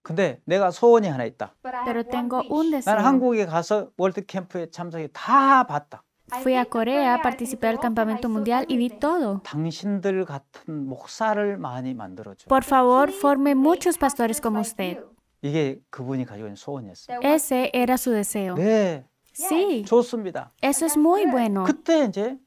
근데 내가 소원이 하나 있다. Pero tengo un 나는 deseo. 한국에 가서 월드 캠프에 참석해 다 봤다. Fui a Corea, participé del campamento mundial y vi todo. 당신들 같은 목사를 많이 만들어줘. Por favor, forme muchos pastores como usted. 이게 그분이 가지고 있는 소원이었어요. Ese era su deseo. 네, Sí, 좋습니다. eso es muy bueno. 그때 이제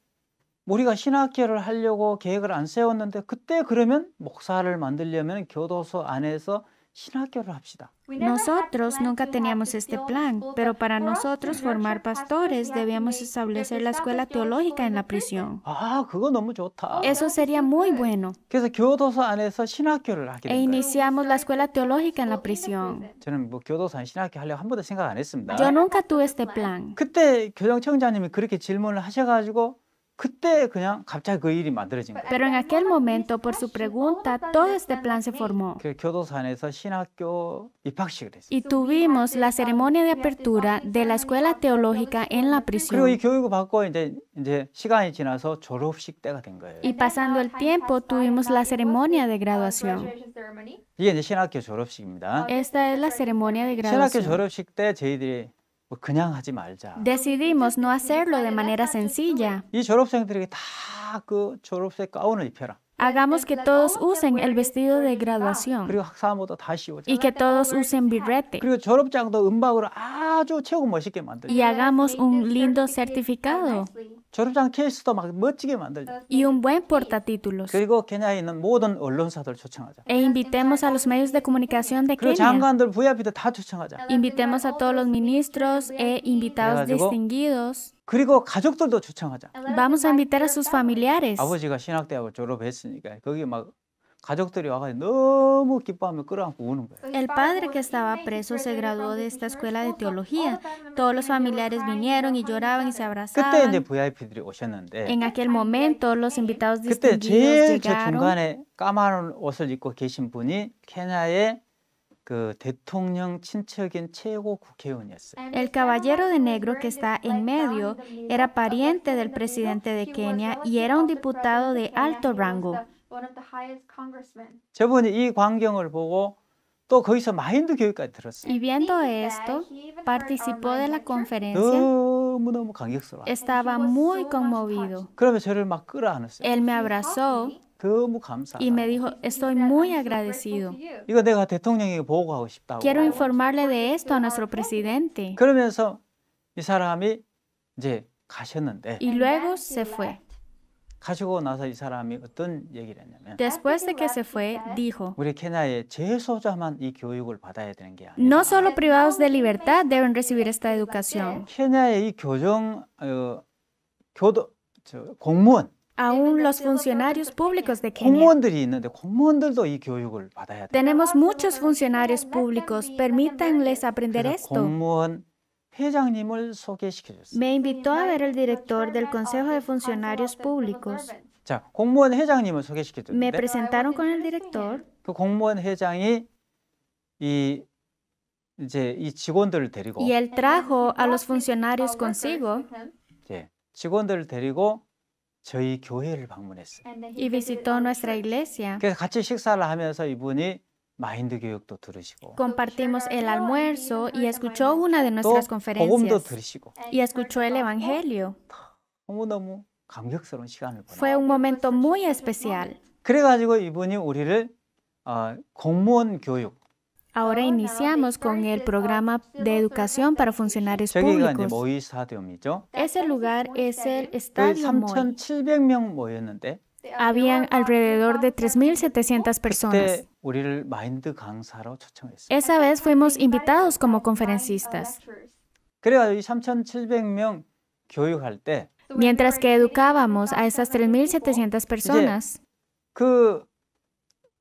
우리가 신학교를 하려고 계획을 안 세웠는데 그때 그러면 목사를 만들려면 교도소 안에서 신학교를 합시다. Nosotros nunca teníamos este plan, pero para nosotros formar pastores debíamos establecer la escuela teológica en la prisión. 아, 그거 너무 좋다. Eso sería muy bueno. 그래서 교도소 안에서 신학교를 하게 E 된 거예요. iniciamos la escuela teológica en la prisión. 저는 뭐 교도소 안에 신학교 하려고 한 번도 생각 안 했습니다. Yo nunca tuve este plan. 그때 교정청장님이 그렇게 질문을 하셔가지고 그때 그냥 갑자기 그 일이 만들어진 거예요. Pero en aquel momento, por su pregunta, todo este plan se formó. 그 교도소 안에서 신학교 입학식을 했어요. Y tuvimos la ceremonia de apertura de la escuela teológica en la 그리고 이 prisión. 교육을 받고 이제 시간이 지나서 졸업식 때가 된 거예요. Y pasando el tiempo, tuvimos la ceremonia de graduación. 이게 이제 신학교 졸업식입니다. Esta es la ceremonia de 신학교 graduación. 졸업식 때 저희들이 뭐 그냥 하지 말자. Decidimos no hacerlo de manera sencilla. 이 졸업생들에게 다 그 졸업생 가운을 입혀라. Hagamos que todos usen el vestido de graduación 그리고 학사모도 다 씌워자. y que todos usen birrete. 그리고 졸업장도 은박으로 아주 최고 멋있게 만들자. Y hagamos un lindo certificado 졸업장 케이스도 막 멋지게 만들자. y un buen portatítulos. 그리고 케냐에 있는 모든 언론사들 초청하자. E invitemos a los medios de comunicación de 그리고 Kenia. 장관들 VIP들 다 초청하자. Invitemos a todos los ministros e invitados 그래가지고 distinguidos. 그리고 가족들도 초청하자. Vamos a invitar a sus familiares. 아버지가 신학대학을 졸업했으니까 거기 막 가족들이 와가지고 너무 기뻐하며 끌어안고 우는 거예요. El padre que estaba preso se graduó de esta escuela de teología. Todos los familiares vinieron y lloraban y se 그때 이제 abrazaban. VIP들이 오셨는데 En aquel momento, los invitados 그때 distinguidos 제일 저 llegaron. 중간에 까만 옷을 입고 계신 분이 케냐의 그 대통령 친척인 최고 국회의원이었어요. El caballero de negro que está en medio era pariente del presidente de Kenia y era un diputado de alto rango. 저분이 이 광경을 보고 또 거기서 마인드 교육까지 들었어요. Y viendo esto, participó de la conferencia. 너무너무 감격스러워. Estaba muy conmovido. 그러면 저를 막 끌어안았어요. Él me abrazó 너무 y 감사하다. me dijo, estoy muy agradecido. 이거 내가 대통령에게 보고하고 싶다고. Quiero informarle de esto a nuestro presidente. 그러면서 이 사람이 이제 가셨는데 Y luego se fue. 가시고 나서 이 사람이 어떤 얘기를 했냐면 Después de que se fue, dijo, 우리 케냐의 재소자만 이 교육을 받아야 되는 게 아니라 no solo privados de libertad deben recibir esta educación. 케냐의 이 공무원 Aún los funcionarios públicos de Kenia. 공무원들이 있는데 공무원들도 이 교육을 받아야 돼. Tenemos muchos funcionarios públicos. Permítanles aprender 그래서 esto. 공무원 회장님을 소개시켜 줬어요. Me invitó a ver el director del Consejo de Funcionarios Públicos. 자, 공무원 회장님을 소개시켜 Me 줬는데 presentaron con el director 그 공무원 회장이 이제 이 직원들을 데리고 y él trajo a los funcionarios consigo 이제 직원들을 데리고 저희 교회를 방문했어요. y visitó nuestra iglesia. 그래서 같이 식사를 하면서 이분이 마인드 교육도 들으시고 Compartimos el almuerzo y escuchó una de 또 nuestras 복음도 conferencias 들으시고 y escuchó el evangelio. 너무너무 감격스러운 시간을 Fue 보내요. un momento muy especial. 그래가지고 이분이 우리를 공무원 교육, Ahora iniciamos con el programa de educación para funcionarios 저기가 이제 públicos. 모의 스타디움이죠. Ese lugar es el 거의 Estadio Moy. 3,700명 모였는데 Habían alrededor de 3.700 personas. 그때 우리를 마인드 강사로 초청했어요. Esa vez fuimos invitados como conferencistas. 그래가지고 이 3,700명 교육할 때 Mientras que educábamos a esas 3.700 personas, 그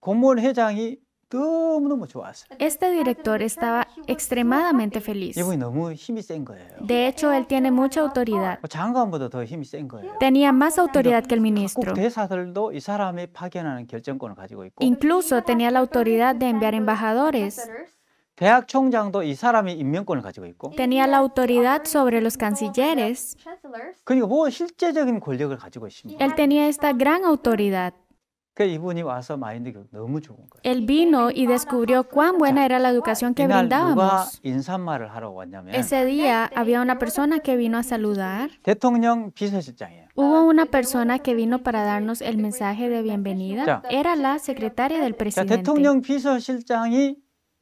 공무원 회장이 너무너무 좋았어요. este director estaba extremadamente feliz. 이분이 너무 힘이 센 거예요. De hecho, él tiene mucha autoridad. 장관보다 더 힘이 센 거예요. Tenía más autoridad que el 각국 ministro. 대사들도 이 사람이 파견하는 결정권을 가지고 있고 Incluso tenía la autoridad de enviar embajadores. 대학 총장도 이 사람이 임명권을 가지고 있고 Tenía la autoridad sobre los cancilleres. 그러니까 뭐 실제적인 권력을 가지고 있습니다. Él tenía esta gran autoridad. 그 이분이 와서 마인드 교육 너무 좋은 거예요. Él vino y descubrió cuán buena era la educación que 이날 누가 brindábamos. 인사말을 하러 왔냐면 Ese día había una persona que vino a saludar. 대통령 비서실장이에요. Hubo una persona que vino para darnos el mensaje de bienvenida. Ya. Era la secretaria del 자, presidente. 대통령 비서실장이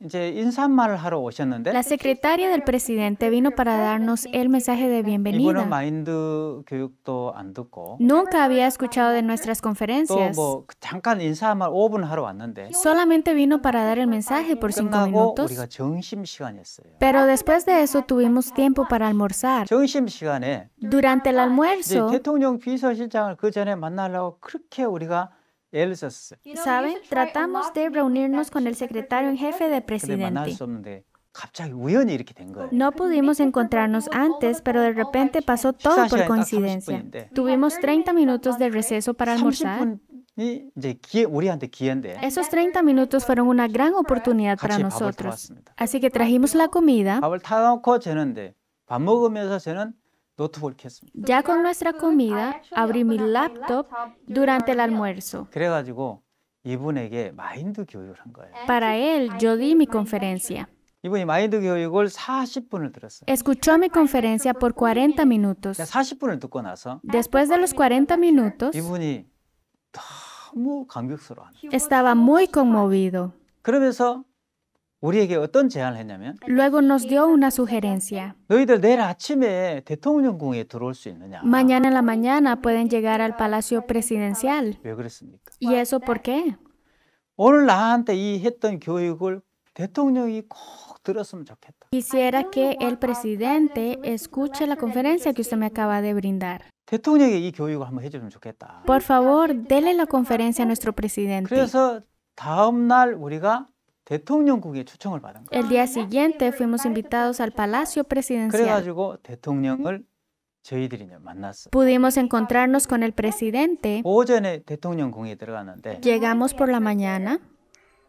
이제 인사말을 하러 오셨는데 La secretaria del presidente vino para darnos el mensaje de 이분은 bienvenida. 마인드 교육도 안 듣고 Nunca había escuchado de nuestras 또 conferencias. 뭐 잠깐 인사말 5분 하러 왔는데 Solamente vino para dar el mensaje por 5 끝나고 minutos. 우리가 점심 시간이었어요. Pero después de eso tuvimos tiempo para almorzar. 점심 시간에 Durante el 이제 almuerzo, 대통령 비서실장을 그 전에 만나려고 그렇게 우리가 애를 썼어요. ¿saben? Tratamos de reunirnos con el secretario en jefe del 근데 만날 presidente. 수 없는데 갑자기 우연히 이렇게 된 거예요. No pudimos encontrarnos antes, pero de repente pasó todo por 식사 시간이 딱 coincidencia. 30분인데 Tuvimos 30 minutos de receso para almorzar. 30분이 이제 기회, 우리한테 기회인데 Esos 30 minutos fueron una gran oportunidad para 같이 밥을 nosotros. 들어왔습니다. Así que trajimos la comida. 밥을 타놓고 저는데 밥 먹으면서 저는 노트북을 켰습니다. Ya con nuestra comida, abrí mi laptop durante el almuerzo. 그래가지고 이분에게 마인드 교육을 한 거예요. Para él, yo di mi conferencia. 이분이 마인드 교육을 40분을 들었어요. Escuchó mi conferencia por 40 minutos. 40분을 듣고 나서 Después de los 40 minutos, 이분이 너무 감격스러워하는 거예요. estaba muy conmovido. 그러면서 우리에게 어떤 제안을 했냐면 Luego nos dio una sugerencia. 너희들 내일 아침에 대통령궁에 들어올 수 있느냐? Mañana en la mañana pueden llegar al Palacio Presidencial. 왜 그랬습니까? ¿Y eso por qué? 오늘 나한테 이 했던 교육을 대통령이 꼭 들었으면 좋겠다. Quisiera que el presidente escuche la conferencia que usted me acaba de brindar. 대통령이 이 교육을 한번 해주면 좋겠다. Por favor, dele la conferencia a nuestro presidente. 그래서 다음 날 우리가 대통령궁에 초청을 받은 거예요. El día siguiente fuimos invitados al Palacio Presidencial. 그래가지고 대통령을 저희들이 이제 만났어요. Pudimos encontrarnos con el presidente. 오전에 대통령궁에 들어갔는데 Llegamos por la mañana.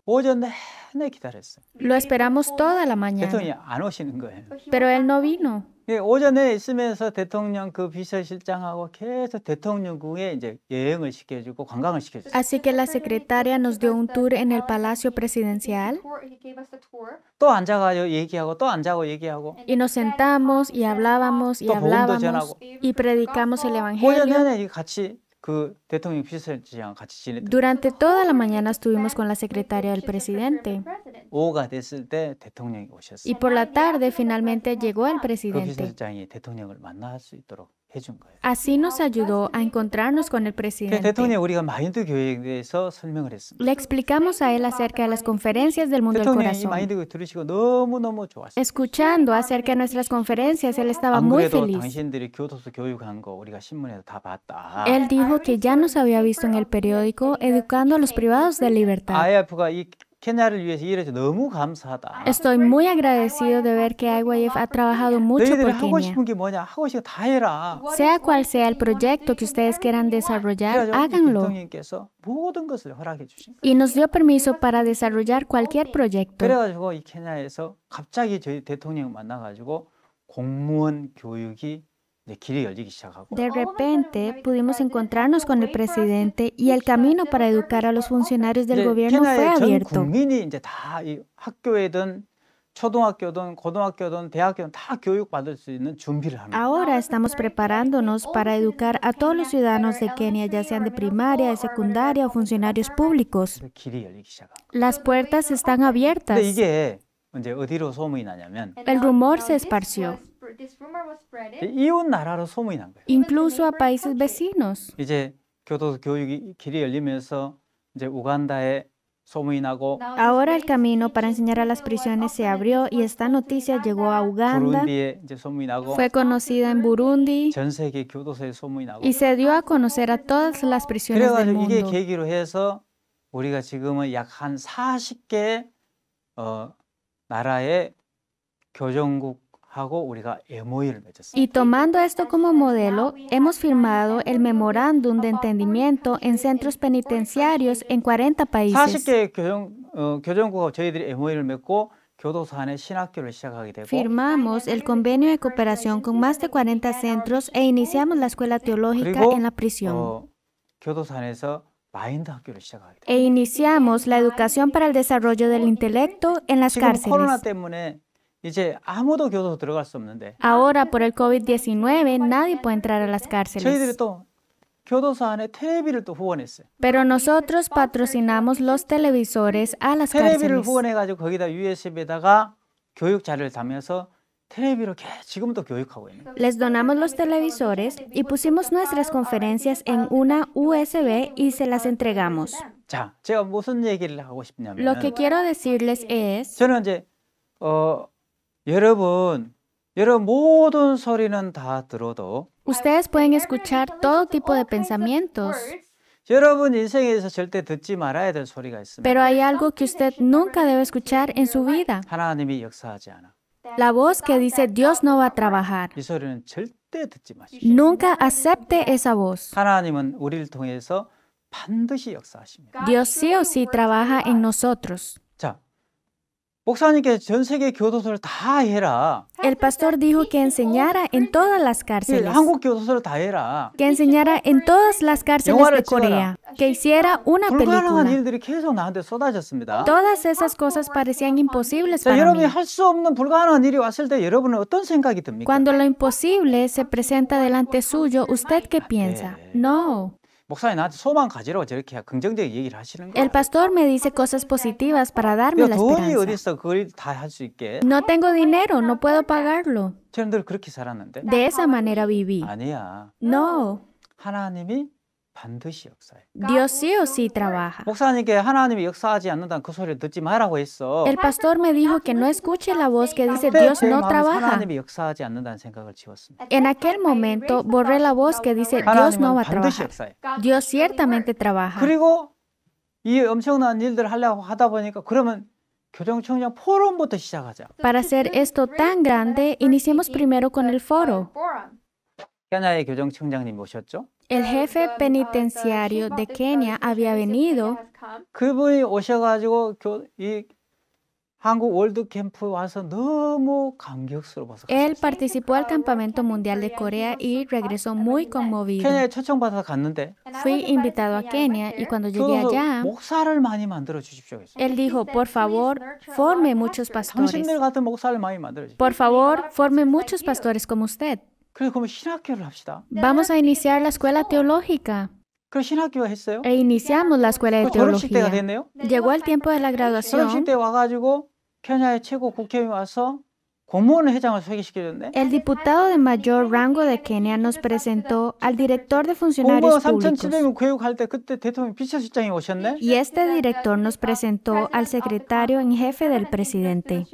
오전 내내 기다렸어요. Lo esperamos toda la 대통령이 mañana, 안 오시는 거예요. pero él no vino. 예, 오전에 있으면서 대통령 그 비서실장하고 계속 대통령궁에 이제 여행을 시켜주고 관광을 시켜줬어요. Así que la secretaria nos dio un tour en el Palacio Presidencial 또 앉아가지고 얘기하고 또 앉아고 얘기하고 y nos sentamos y hablábamos y 또 복음도 hablábamos 전하고 y predicamos el 오전 Evangelio. 내내 같이 그 대통령 비서실장과 같이 지냈던 Durante toda la mañana estuvimos con la secretaria del presidente 오후가 됐을 때 대통령이 오셨어요. y por la tarde finalmente llegó el 그 presidente. 비서실장이 대통령을 만날 수 있도록 해준 거예요. Así nos ayudó a encontrarnos con el 그 presidente. 대통령 우리가 마인드 교육에 대해서 설명을 했습니다. Le explicamos a él acerca de las conferencias del mundo del 대통령이 이 corazón. 마인드 교육 들으시고 너무너무 좋았어요. Escuchando acerca de nuestras conferencias, él estaba 안 muy 그래도 feliz. 당신들이 교도소 교육한 거 우리가 신문에서 다 봤다. Él dijo que ya nos había visto en el periódico educando a los privados de libertad. IF가 이 케냐를 위해서 일해서 너무 감사하다. Estoy muy agradecido de ver que IYF ha trabajado mucho 너희들이 por 하고 Kenia. 싶은 게 뭐냐? 하고 싶은 거 다 해라. Sea cual sea el proyecto que ustedes quieran desarrollar, 그래가지고 이 háganlo. 대통령께서 모든 것을 허락해 주신 거예요. Y nos dio permiso para desarrollar cualquier proyecto. 그래가지고 이 케냐에서 갑자기 저희 대통령 만나가지고 공무원 교육이 이제 길이 열리기 시작하고 De repente pudimos encontrarnos con el presidente y el camino para educar a los funcionarios del 이제 gobierno fue 케냐의 전 abierto. 국민이 이제 다 이 학교에든 초등학교든 고등학교든 대학교든 다 교육받을 수 있는 준비를 하는 거예요. Ahora estamos preparándonos para educar a todos los ciudadanos de Kenia, ya sean de primaria, de secundaria o funcionarios públicos. 그래서 길이 열리기 시작한 거예요. Las puertas están abiertas. 근데 이게 이제 어디로 소문이 나냐면 And El now, rumor now se this esparció. this rumor was spreaded. 이웃 나라로 소문이 난 거예요. Incluso a países vecinos. 이제 교도 교육이 길이 열리면서 이제 우간다에 소문이 나고 Now Ahora this el camino great para enseñar a las prisiones se abrió y esta noticia llegó a Uganda, 부룬디에 이제 소문이 나고 fue conocida en Burundi 전 세계 교도소에 소문이 나고 y se dio a conocer a todas las prisiones del 그래가지고 이게 mundo. 계기로 해서 우리가 지금은 약 한 40개 나라의 교정국하고 우리가 MOU를 맺었어요. Y tomando esto como modelo, hemos firmado el memorándum de entendimiento en centros penitenciarios en 40 países. 40개 교정국하고 저희들이 MOU를 맺고 교도소 안에 신학교를 시작하게 되고 Firmamos el convenio de cooperación con más de 40 centros e iniciamos la escuela teológica 그리고 en la prisión. 교도소 안에서 마인드 학교를 시작하게 돼요. E iniciamos la educación para el desarrollo del intelecto en las 지금 코로나 cárceles. 때문에 이제 아무도 교도소 들어갈 수 없는데 Ahora, por el COVID-19, nadie puede entrar a las 저희들이 cárceles. 또 교도소 안에 텔레비를 또 후원했어요. Pero nosotros patrocinamos los televisores a las 텔레비를 cárceles. 후원해가지고 거기다 USB에다가 교육 자료를 담아서 텔레비로 지금도 교육하고 있는 거예요. Les donamos los televisores y pusimos nuestras conferencias en una USB y se las entregamos. 자, 제가 무슨 얘기를 하고 Lo 싶냐면 que quiero decirles es, 저는 이제 여러분 모든 소리는 다 들어도 ustedes pueden escuchar todo tipo de pensamientos, 여러분 인생에서 절대 듣지 말아야 될 소리가 있습니다. pero hay algo que usted nunca debe escuchar en su vida. 하나님이 역사하지 않아. La voz que dice Dios no va a trabajar. 이 소리는 절대 듣지 마십시오. Nunca acepte esa voz. 하나님은 우리를 통해서 반드시 역사하십니다. Dios sí o sí trabaja en nosotros. 자, 목사님께 전 세계 교도소를 다 해라. El pastor dijo que enseñara en todas las 예, cárceles, 한국 교도소를 다 해라. que enseñara en todas las cárceles de Corea, que hiciera una 불가능한 película. 일들이 계속 나한테 쏟아졌습니다. Todas esas cosas parecían imposibles 자, para 여러분이 mí. 할 수 없는 불가능한 일이 왔을 때 여러분은 어떤 생각이 듭니까? Cuando lo imposible se presenta delante suyo, ¿usted qué piensa? No. 목사님 나한테 소망 가지라고 저렇게 긍정적인 얘기를 하시는 거예요. El pastor me dice cosas positivas para darme la 돈이 어디 esperanza. 있어 그걸 다 할 수 있게. No tengo dinero, no puedo pagarlo. 저는 늘 그렇게 살았는데 De esa manera viví. 아니야. No. 하나님이 반드시 역사해. Dios sí o sí trabaja. 목사님께 하나님이 역사하지 않는다는 그 소리를 듣지 말라고 했어. El pastor me dijo que no escuche la voz que dice 그때 Dios 제 no 마음에 trabaja. 하나님이 역사하지 않는다는 생각을 지웠습니다. En aquel momento borré la voz que dice Dios no 하나님은 va a 반드시 trabajar. 역사해. Dios ciertamente trabaja. 그리고 이 엄청난 일들을 하려고 하다 보니까 그러면 교정청장 포럼부터 시작하자. Para hacer esto tan grande, iniciemos primero con el foro. 케냐의 교정청장님 오셨죠? El jefe penitenciario de Kenia había venido. 그분이 오셔가지고 이 한국 월드 캠프 와서 너무 감격스러워서 Él participó al Campamento Mundial de Corea y regresó muy conmovido. 케냐에 초청받아서 갔는데 Fui invitado a Kenia y cuando llegué 교도소 allá, 목사를 많이 만들어 주십시오. 그래서 él dijo, por favor, forme muchos pastores. 당신들 같은 목사를 많이 만들어 주십시오. Por favor, forme muchos pastores como usted. 그래서 그러면 신학교를 합시다. Vamos a iniciar la escuela teológica. 그래서 신학교가 했어요. E iniciamos la escuela de 그 졸업식 때가 teología. 됐네요. Llegó el tiempo de la 졸업식 graduación. 때 와가지고 케냐의 최고 국회의원이 와서 공무원 회장을 소개시켜줬네. El diputado de mayor rango de Kenia nos presentó al director de funcionarios 공무원 públicos. 3,700명 교육할 때 그때 대통령 비서실장이 오셨네. Y este director nos presentó al secretario en jefe del presidente.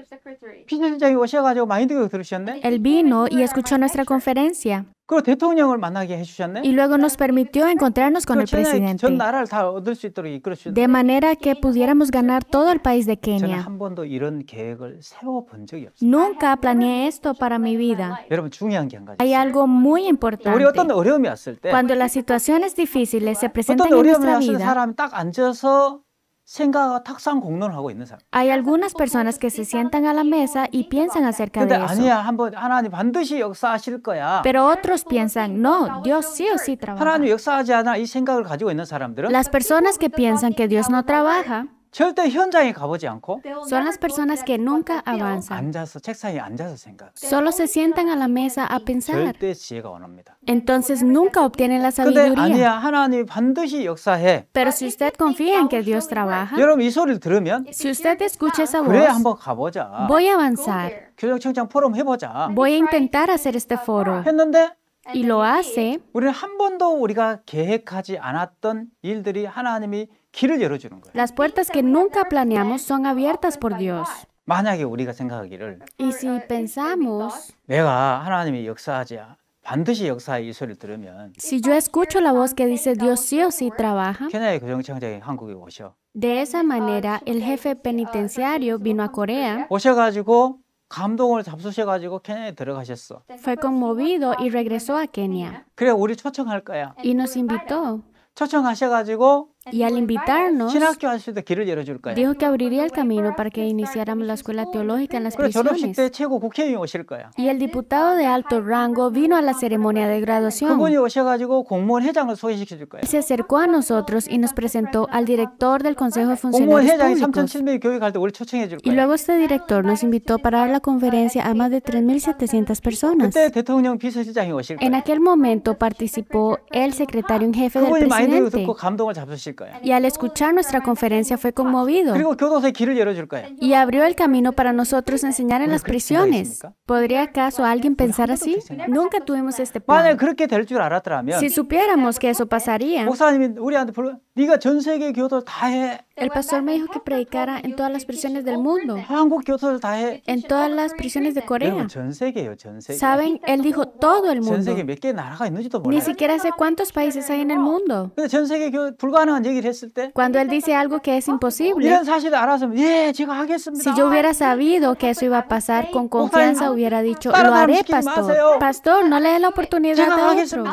비서실장이 오셔가지고 마인드 교육 들으셨네. Él vino y escuchó nuestra conferencia 그리고 대통령을 만나게 해주셨네. y luego nos permitió encontrarnos con el 전 presidente, 나라를 다 얻을 수 있도록 이끌어 주셨네. de manera que pudiéramos ganar todo el país de 저는 Kenia. 한 번도 이런 계획을 세워본 적이 없어요. Nunca planeé esto para mi vida. 여러분 중요한 게 한 가지 Hay 있어요. algo muy 우리 importante. 어떤 어려움이 왔을 때 Cuando las situaciones difíciles se presentan 어떤 en 어려움이 nuestra 왔을 때 vida, 사람이 딱 앉아서 생각과 탁상 공론을 하고 있는 사람. hay algunas personas que se sientan a la mesa y piensan acerca 근데 de eso. 아니야, 한번 하나님 반드시 역사하실 거야. Pero otros piensan, no, Dios sí o sí trabaja. 하나님 역사하지 않아 이 생각을 가지고 있는 사람들은 Las personas que piensan que Dios no trabaja 절대 현장에 가보지 않고 They will Son never las go to personas that que spot nunca on the field. avanzan. 앉아서 책상에 앉아서 생각. Solo se sientan a la mesa a pensar. 절대 지혜가 안 옵니다. Entonces nunca obtienen la 근데 sabiduría. 아니야, 하나님이 반드시 역사해. Pero si usted confía en que Dios trabaja, 여러분 이 소리를 들으면 si usted escucha esa 그래 voz, 한번 가보자. voy a Go avanzar, there. 교정청장 포럼 해보자. voy a intentar hacer este foro. 했는데 Y lo hace. 우리는 한 번도 우리가 계획하지 않았던 일들이 하나님이 길을 열어주는 거예요. Las puertas que nunca planeamos son abiertas por Dios. 만약에 우리가 생각하기를 Y si pensamos, 내가 하나님이 역사하지 반드시 역사의 이 소리를 들으면 si yo escucho la voz que dice Dios sí o sí trabaja, 케냐의 교정청장이 한국에 오셔. de esa manera el jefe penitenciario vino a Corea, 오셔가지고 감동을 잡수셔가지고 케냐에 들어가셨어. fue conmovido y regresó a Kenia. 그래 우리 초청할 거야. Y nos invitó. 초청하셔가지고 Y al invitarnos, 신학교 할 수도 길을 열어줄 거야. dijo que abriría el camino para que iniciáramos la escuela teológica en las 그래 졸업식 prisiones. 때 최고 국회의원이 오실 거야. Y el diputado de alto rango vino a la ceremonia de graduación. 그분이 오셔가지고 공무원 회장을 소개시켜 줄 거야. Se acercó a nosotros y nos presentó al director del Consejo de 공무원 Funcionarios 회장이 Públicos. 3,700명 교육할 때 우리 초청해 줄 Y 거야. luego este director nos invitó para dar la conferencia a más de 3.700 personas. 그때 대통령 비서실장이 오실 En 거야. aquel momento participó el secretario en jefe del 그분이 많이 presidente. 듣고 감동을 잡수실 거야. Y al escuchar nuestra conferencia fue conmovido. 그리고 교도소에 길을 열어줄 거야. Y abrió el camino para nosotros enseñar en las prisiones. ¿Podría acaso alguien pensar así? Nunca tuvimos este 만약 plan. 그렇게 될 줄 알았더라면 Si supiéramos que eso pasaría, 목사님이 우리한테 불러 네가 전 세계 교도 다 해. el pastor me dijo que predicara en todas las prisiones del mundo, 한국 교도를 다 해. en todas las prisiones de Corea. 여러분 전 세계예요, 전 세계. Saben, él dijo todo el 전 mundo. 세계 몇 개 나라가 있는지도 Ni 몰라요. siquiera sé cuántos países hay en el mundo. 근데 전 세계 불가능한 얘기를 했을 때 Cuando él dice algo que es imposible, 이런 사실을 알았으면 예, 제가 하겠습니다. si yo hubiera sabido que eso iba a pasar con confianza, hubiera dicho, lo haré, pastor. Pastor, no le dé la oportunidad a otro.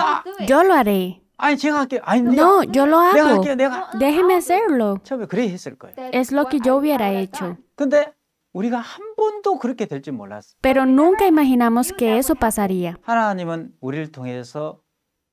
Yo lo haré. 아니 제가 할게. 아니 No, yo lo 내가 hago. 할게. 내가 Déjeme hacerlo. 처음에 그래 했을 거예요. Es lo que yo hubiera hecho. 근데 우리가 한 번도 그렇게 될 줄 몰랐어. Pero nunca imaginamos que eso pasaría. 하나님은 우리를 통해서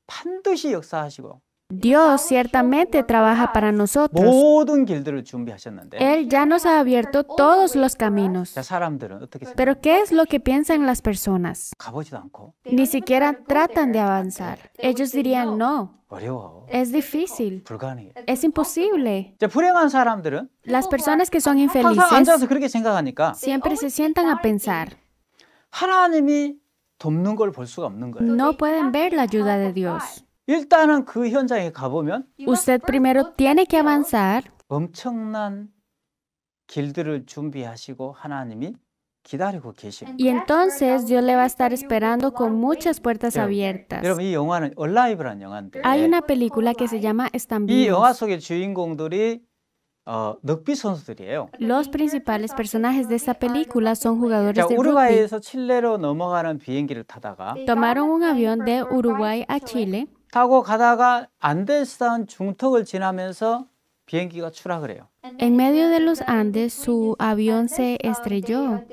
반드시 역사하시고 Dios ciertamente trabaja para nosotros. 모든 길들을 준비하셨는데 Él ya nos ha abierto todos los caminos. 자, 사람들은 어떻게 생각해요? Pero ¿qué es lo que piensan las personas? 가보지도 않고 Ni siquiera tratan de avanzar. Ellos dirían, no, 어려워. es difícil, 불가능해. es imposible. 이제 불행한 사람들은 Las personas que son 항상 infelices 앉아서 그렇게 생각하니까 siempre se sientan a pensar. 하나님이 돕는 걸 볼 수가 없는 거예요. No pueden ver la ayuda de Dios. 일단은 그 현장에 가보면 Usted primero tiene que avanzar. 엄청난 길들을 준비하시고 하나님이 기다리고 계십니다. Y entonces Dios le va a estar esperando con muchas puertas abiertas. 여러분 이 영화는 Alive라는 영화인데 Hay una película que se llama Están 이 영화 vivos. 속의 주인공들이 럭비 선수들이에요. Los principales personajes de esta película son jugadores 자, de rugby. 우루과이에서 칠레로 넘어가는 비행기를 타다가 Tomaron un avión de Uruguay a Chile. 타고 가다가 안데스산 중턱을 지나면서 비행기가 추락을 해요. En medio de los Andes, su avión se estrelló.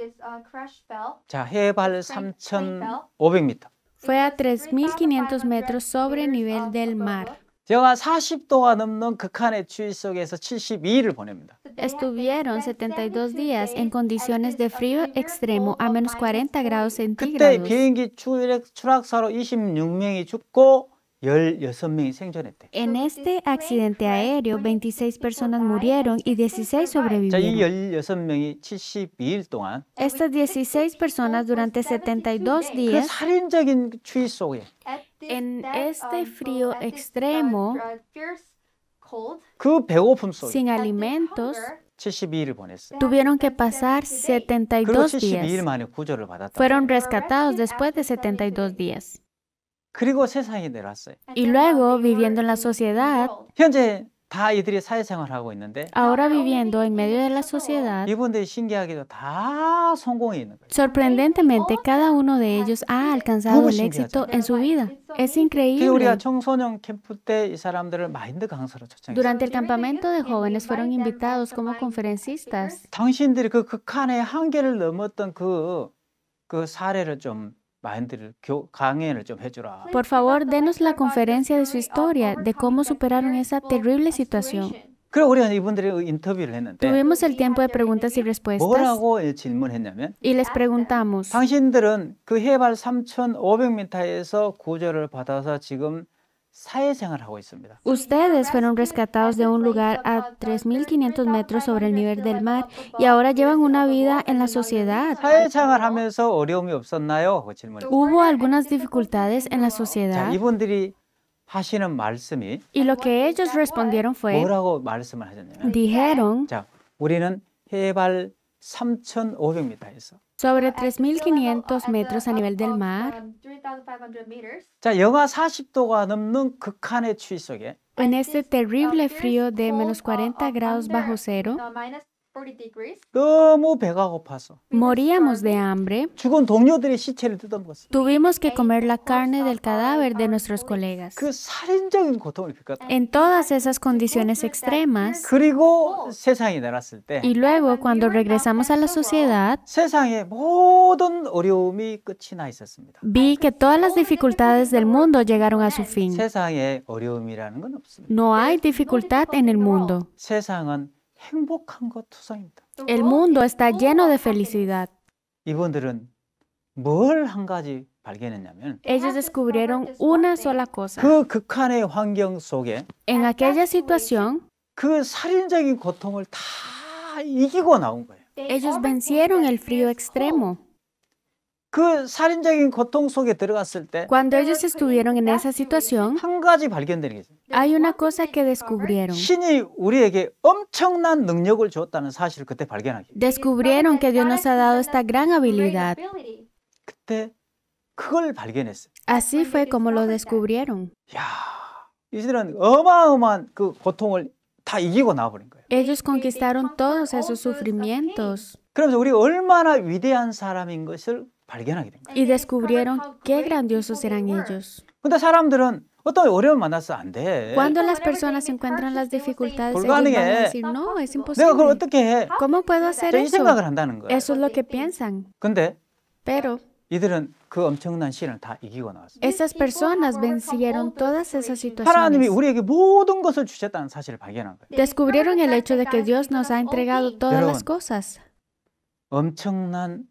자, 해발 3,500m. Fue a 3.500 metros sobre el nivel del mar. 영하 40도가 넘는 극한의 추위 속에서 72일을 보냅니다. Estuvieron 72 días en condiciones de frío extremo a menos 40 grados 그때 centígrados. 비행기 추락사로 26명이 죽고 16명이 생존했대. En este accidente aéreo, 26 personas murieron y 16 자, 이 sobrevivieron. 16명이 72일 동안 Estas 16 personas durante 72 그 días, 살인적인 추위 속에 en este frío extremo, 그 배고픔 속에 sin alimentos, 72일을 보냈어요. tuvieron que pasar 그리고 72 72일 días. 만에 구조를 받았다. Fueron rescatados después de 72 días. 그리고 세상에 내려왔어요. Y luego, viviendo en la sociedad, 현재 다 이들이 사회생활을 하고 있는데 ahora viviendo en medio de la sociedad, 이분들이 신기하게도 다 성공해 있는 거예요. sorprendentemente cada uno de ellos ha alcanzado el éxito en su vida. Es 그래서 우리가 increíble. 청소년 캠프 때 이 사람들을 마인드 강사로 초청했어요. Durante el campamento de jóvenes fueron invitados como conferencistas. 당신들이 그 극한의 한계를 넘었던 그 사례를 좀 마인드를 강연을 좀 해주라. Por favor, denos la conferencia de su historia, de cómo superaron esa terrible situación. 그리고 우리가 이분들이 인터뷰를 했는데 Tuvimos el tiempo de preguntas y respuestas 뭐라고 질문했냐면 y les preguntamos, 당신들은 그 해발 3,500m에서 구조를 받아서 지금 사회생활을 하고 있습니다. ustedes fueron rescatados de un lugar a 3.500 metros sobre el nivel del mar y ahora llevan una vida en la sociedad. 사회생활 하면서 어려움이 없었나요? 그 질문을. ¿Hubo algunas dificultades en la 자, sociedad? 이분들이 하시는 말씀이 Y lo que ellos respondieron fue, 뭐라고 말씀을 하셨냐면 dijeron, 자, 우리는 해발 3,500m에서 sobre 3.500 metros a nivel del mar, From 3,500 meters. 자, 영하 40도가 넘는 극한의 추위 속에 en este terrible frío de menos 40 grados bajo cero, minus 40 degrees. 너무 배가 고파서 moríamos de hambre. 죽은 동료들의 시체를 뜯어먹었어요. Tuvimos que comer la carne del cadáver de nuestros colegas. 그 살인적인 고통을 겪었다. En todas esas condiciones extremas, 그리고 세상에 내놨을 때 y luego cuando regresamos a la sociedad, 세상의 모든 어려움이 끝이 나 있었습니다. vi que todas las dificultades del mundo llegaron a su fin. 세상에 어려움이라는 건 없습니다. No hay dificultad en el mundo. 세상은 행복한 것 투성입니다. El mundo está lleno de felicidad. 이분들은 뭘 한 가지 발견했냐면 Ellos descubrieron una sola cosa. 그 극한의 환경 속에 En aquella situación, 그 살인적인 고통을 다 이기고 나온 거예요. ellos vencieron el frío extremo. 그 살인적인 고통 속에 들어갔을 때 한 Cuando ellos estuvieron en esa situación, 가지 발견되는 게 있어요. hay una cosa que descubrieron. 신이 우리에게 엄청난 능력을 줬다는 사실을 그때 발견하게. Descubrieron que Dios nos ha dado esta gran habilidad. 그때 그걸 발견했어요. Así fue como lo descubrieron. 야, 이들은 어마어마한 그 고통을 다 이기고 나와버린 거예요. Ellos conquistaron todos esos sufrimientos 그러면서 우리 얼마나 위대한 사람인 것을 발견하게 된 거예요. y descubrieron qué grandiosos eran ellos. 근데 사람들은 어떤 어려움을 만나서 안 돼. Cuando las personas encuentran las dificultades, ellos 불가능해. van a decir, no, es 내가 그걸 imposible. 어떻게 해? ¿Cómo puedo hacer 이 eso? 생각을 한다는 거예요. Eso es lo que piensan. 근데 Pero 이들은 그 엄청난 시련을 다 이기고 나왔어요. esas personas vencieron todas esas 하나님이 situaciones. 우리에게 모든 것을 주셨다는 사실을 발견한 거예요. Descubrieron el hecho de que Dios nos ha entregado todas las cosas. 엄청난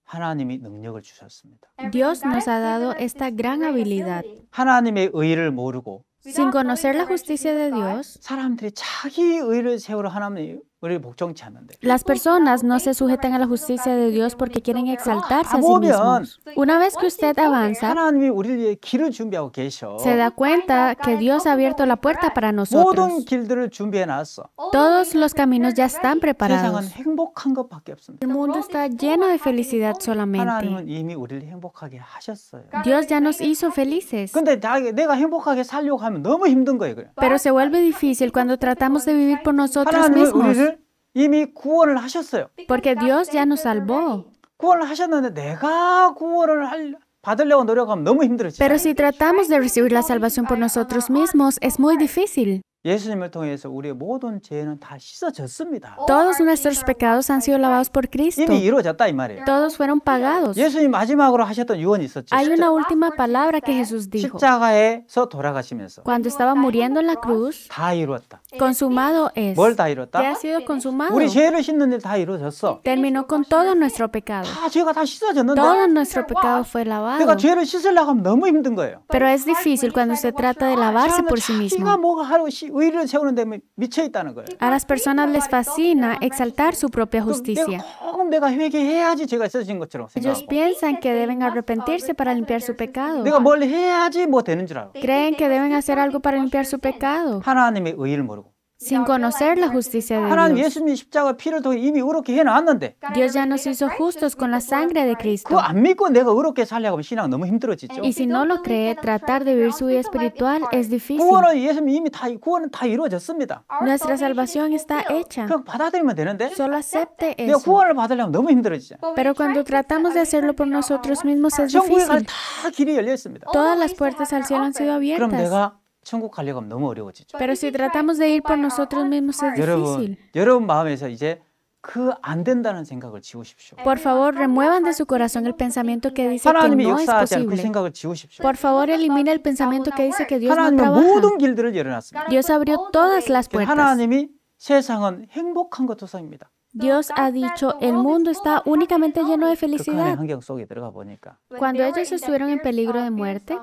하나님이 능력을 주셨습니다. Dios nos ha dado esta gran habilidad. 하나님의 의를 모르고 Sin conocer la justicia de Dios, 사람들이 자기 의를 세우러 하나님의 의를 복종치 않는데 las personas no se sujetan a la justicia de Dios porque quieren exaltarse a sí 가보면 mismos. Una vez que usted avanza, 하나님이 우리를 위해 길을 준비하고 계셔. se da cuenta que Dios ha abierto la puerta para 모든 nosotros. 길들을 준비해 놨어. Todos los caminos ya están 세상은 preparados. 행복한 것밖에 없습니다. El mundo está lleno de felicidad solamente. 하나님은 이미 우리를 행복하게 하셨어요. Dios ya nos hizo felices. 근데 내가 행복하게 살려고 하면 너무 힘든 거예요. 그래. Pero se vuelve difícil cuando tratamos de vivir por nosotros 하나님은 mismos. 우리를 이미 구원을 하셨어요. Porque Dios ya nos salvó. 구원을 하셨는데 내가 구원을 받으려고 노력하면 너무 힘들어지죠. Pero si tratamos de recibir la salvación por nosotros mismos, es muy difícil. 예수님을 통해서 우리의 모든 죄는 다 씻어졌습니다. Todos nuestros pecados han sido lavados por Cristo. 이미 이루어졌다 이 말이에요. Todos fueron pagados. 예수님 마지막으로 하셨던 유언이 있었죠. Hay una última palabra que Jesús dijo. 십자가에서 돌아가시면서 Cuando estaba muriendo en la cruz, 다 이루었다. consumado es. 뭘 다 ¿Qué 이뤘다? ha sido consumado? 우리 죄를 씻는 일 다 이루어졌어. Terminó con todo nuestro pecado. 다 죄가 다 씻어졌는데 Todo nuestro pecado fue 내가 lavado. 죄를 씻으려고 하면 너무 힘든 거예요. Pero es difícil cuando se trata de lavarse por sí 자기가 mismo. 뭐가 하루 의를 세우는데 미쳐 있다는 거예요. A las personas les fascina exaltar su propia 그럼 justicia. 내가 회개해야지 죄가 있어진 것처럼 Ellos 생각하고 piensan que deben arrepentirse para limpiar su pecado. 내가 뭘 해야지 뭐 되는 줄 알고 Creen que deben hacer algo para limpiar su pecado, 하나님의 의를 모르고 sin conocer la justicia de 하나님 Dios. 예수님이 십자가 피를 통해 이미 의롭게 해놨는데 Dios ya nos hizo justos con la sangre de Cristo. 그거 안 믿고 내가 의롭게 살려고 하면 신앙 너무 힘들어지죠. Y si no lo cree, tratar de vivir su vida espiritual es difícil. 구원은 예수님이 이미 구원은 다 이루어졌습니다. Nuestra salvación está hecha. 그냥 받아들이면 되는데 Solo acepte 내가 eso. 구원을 받으려면 너무 힘들어지죠. Pero cuando tratamos de hacerlo por nosotros mismos es 천국에 갈 difícil. 다 길이 열려 있습니다. Todas las puertas al cielo han sido 그럼 abiertas. 내가 천국 가려고 하면 너무 어려워지죠. Pero si tratamos de ir por nosotros mismos es difícil. 여러분 마음에서 이제 그 안 된다는 생각을 지우십시오. Por favor, remuevan de su corazón el pensamiento que dice que 하나님이 no es 역사하지 않은 그 posible. 생각을 지우십시오. Por favor, elimina el pensamiento que dice que Dios no 하나님은 trabaja. 모든 길들을 열어놨습니다. Dios abrió todas las puertas. 하나님이 세상은 행복한 것 조성입니다. Dios ha dicho, el mundo está únicamente lleno de 극한의 felicidad. 환경 속에 들어가 보니까 Cuando ellos estuvieron en peligro de muerte,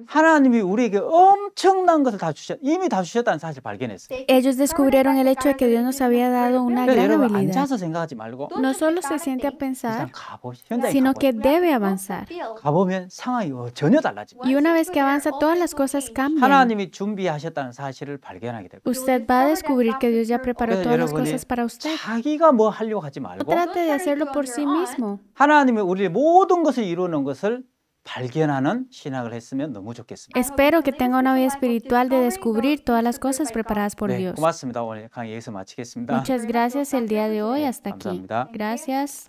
하나님이 우리에게 엄청난 것을 이미 다 주셨다는 사실을 발견했어요. ellos descubrieron el hecho de que Dios nos había dado una 그래서 gran 여러분 habilidad. 앉아서 생각하지 말고 No solo se siente a 일단 pensar, 가보시 현장에 sino que 가보세요. debe avanzar. 가보면 상황이 전혀 달라집니다. Y una vez que avanza, todas las cosas cambian. 하나님이 준비하셨다는 사실을 발견하게 될 거예요. Usted va a descubrir que Dios ya preparó 그래서 todas las 여러분이 cosas para usted. 자기가 뭐 하려고 하지 No 말고 trate de hacerlo por sí mismo. 하나님이 우리의 모든 것을 이루는 것을 발견하는 신학을 했으면 너무 좋겠습니다. Espero que tenga una vida espiritual de descubrir todas las cosas preparadas por 네, Dios. 고맙습니다. 오늘 강의 여기서 마치겠습니다. Muchas gracias el día de hoy. Hasta aquí. 감사합니다. Gracias.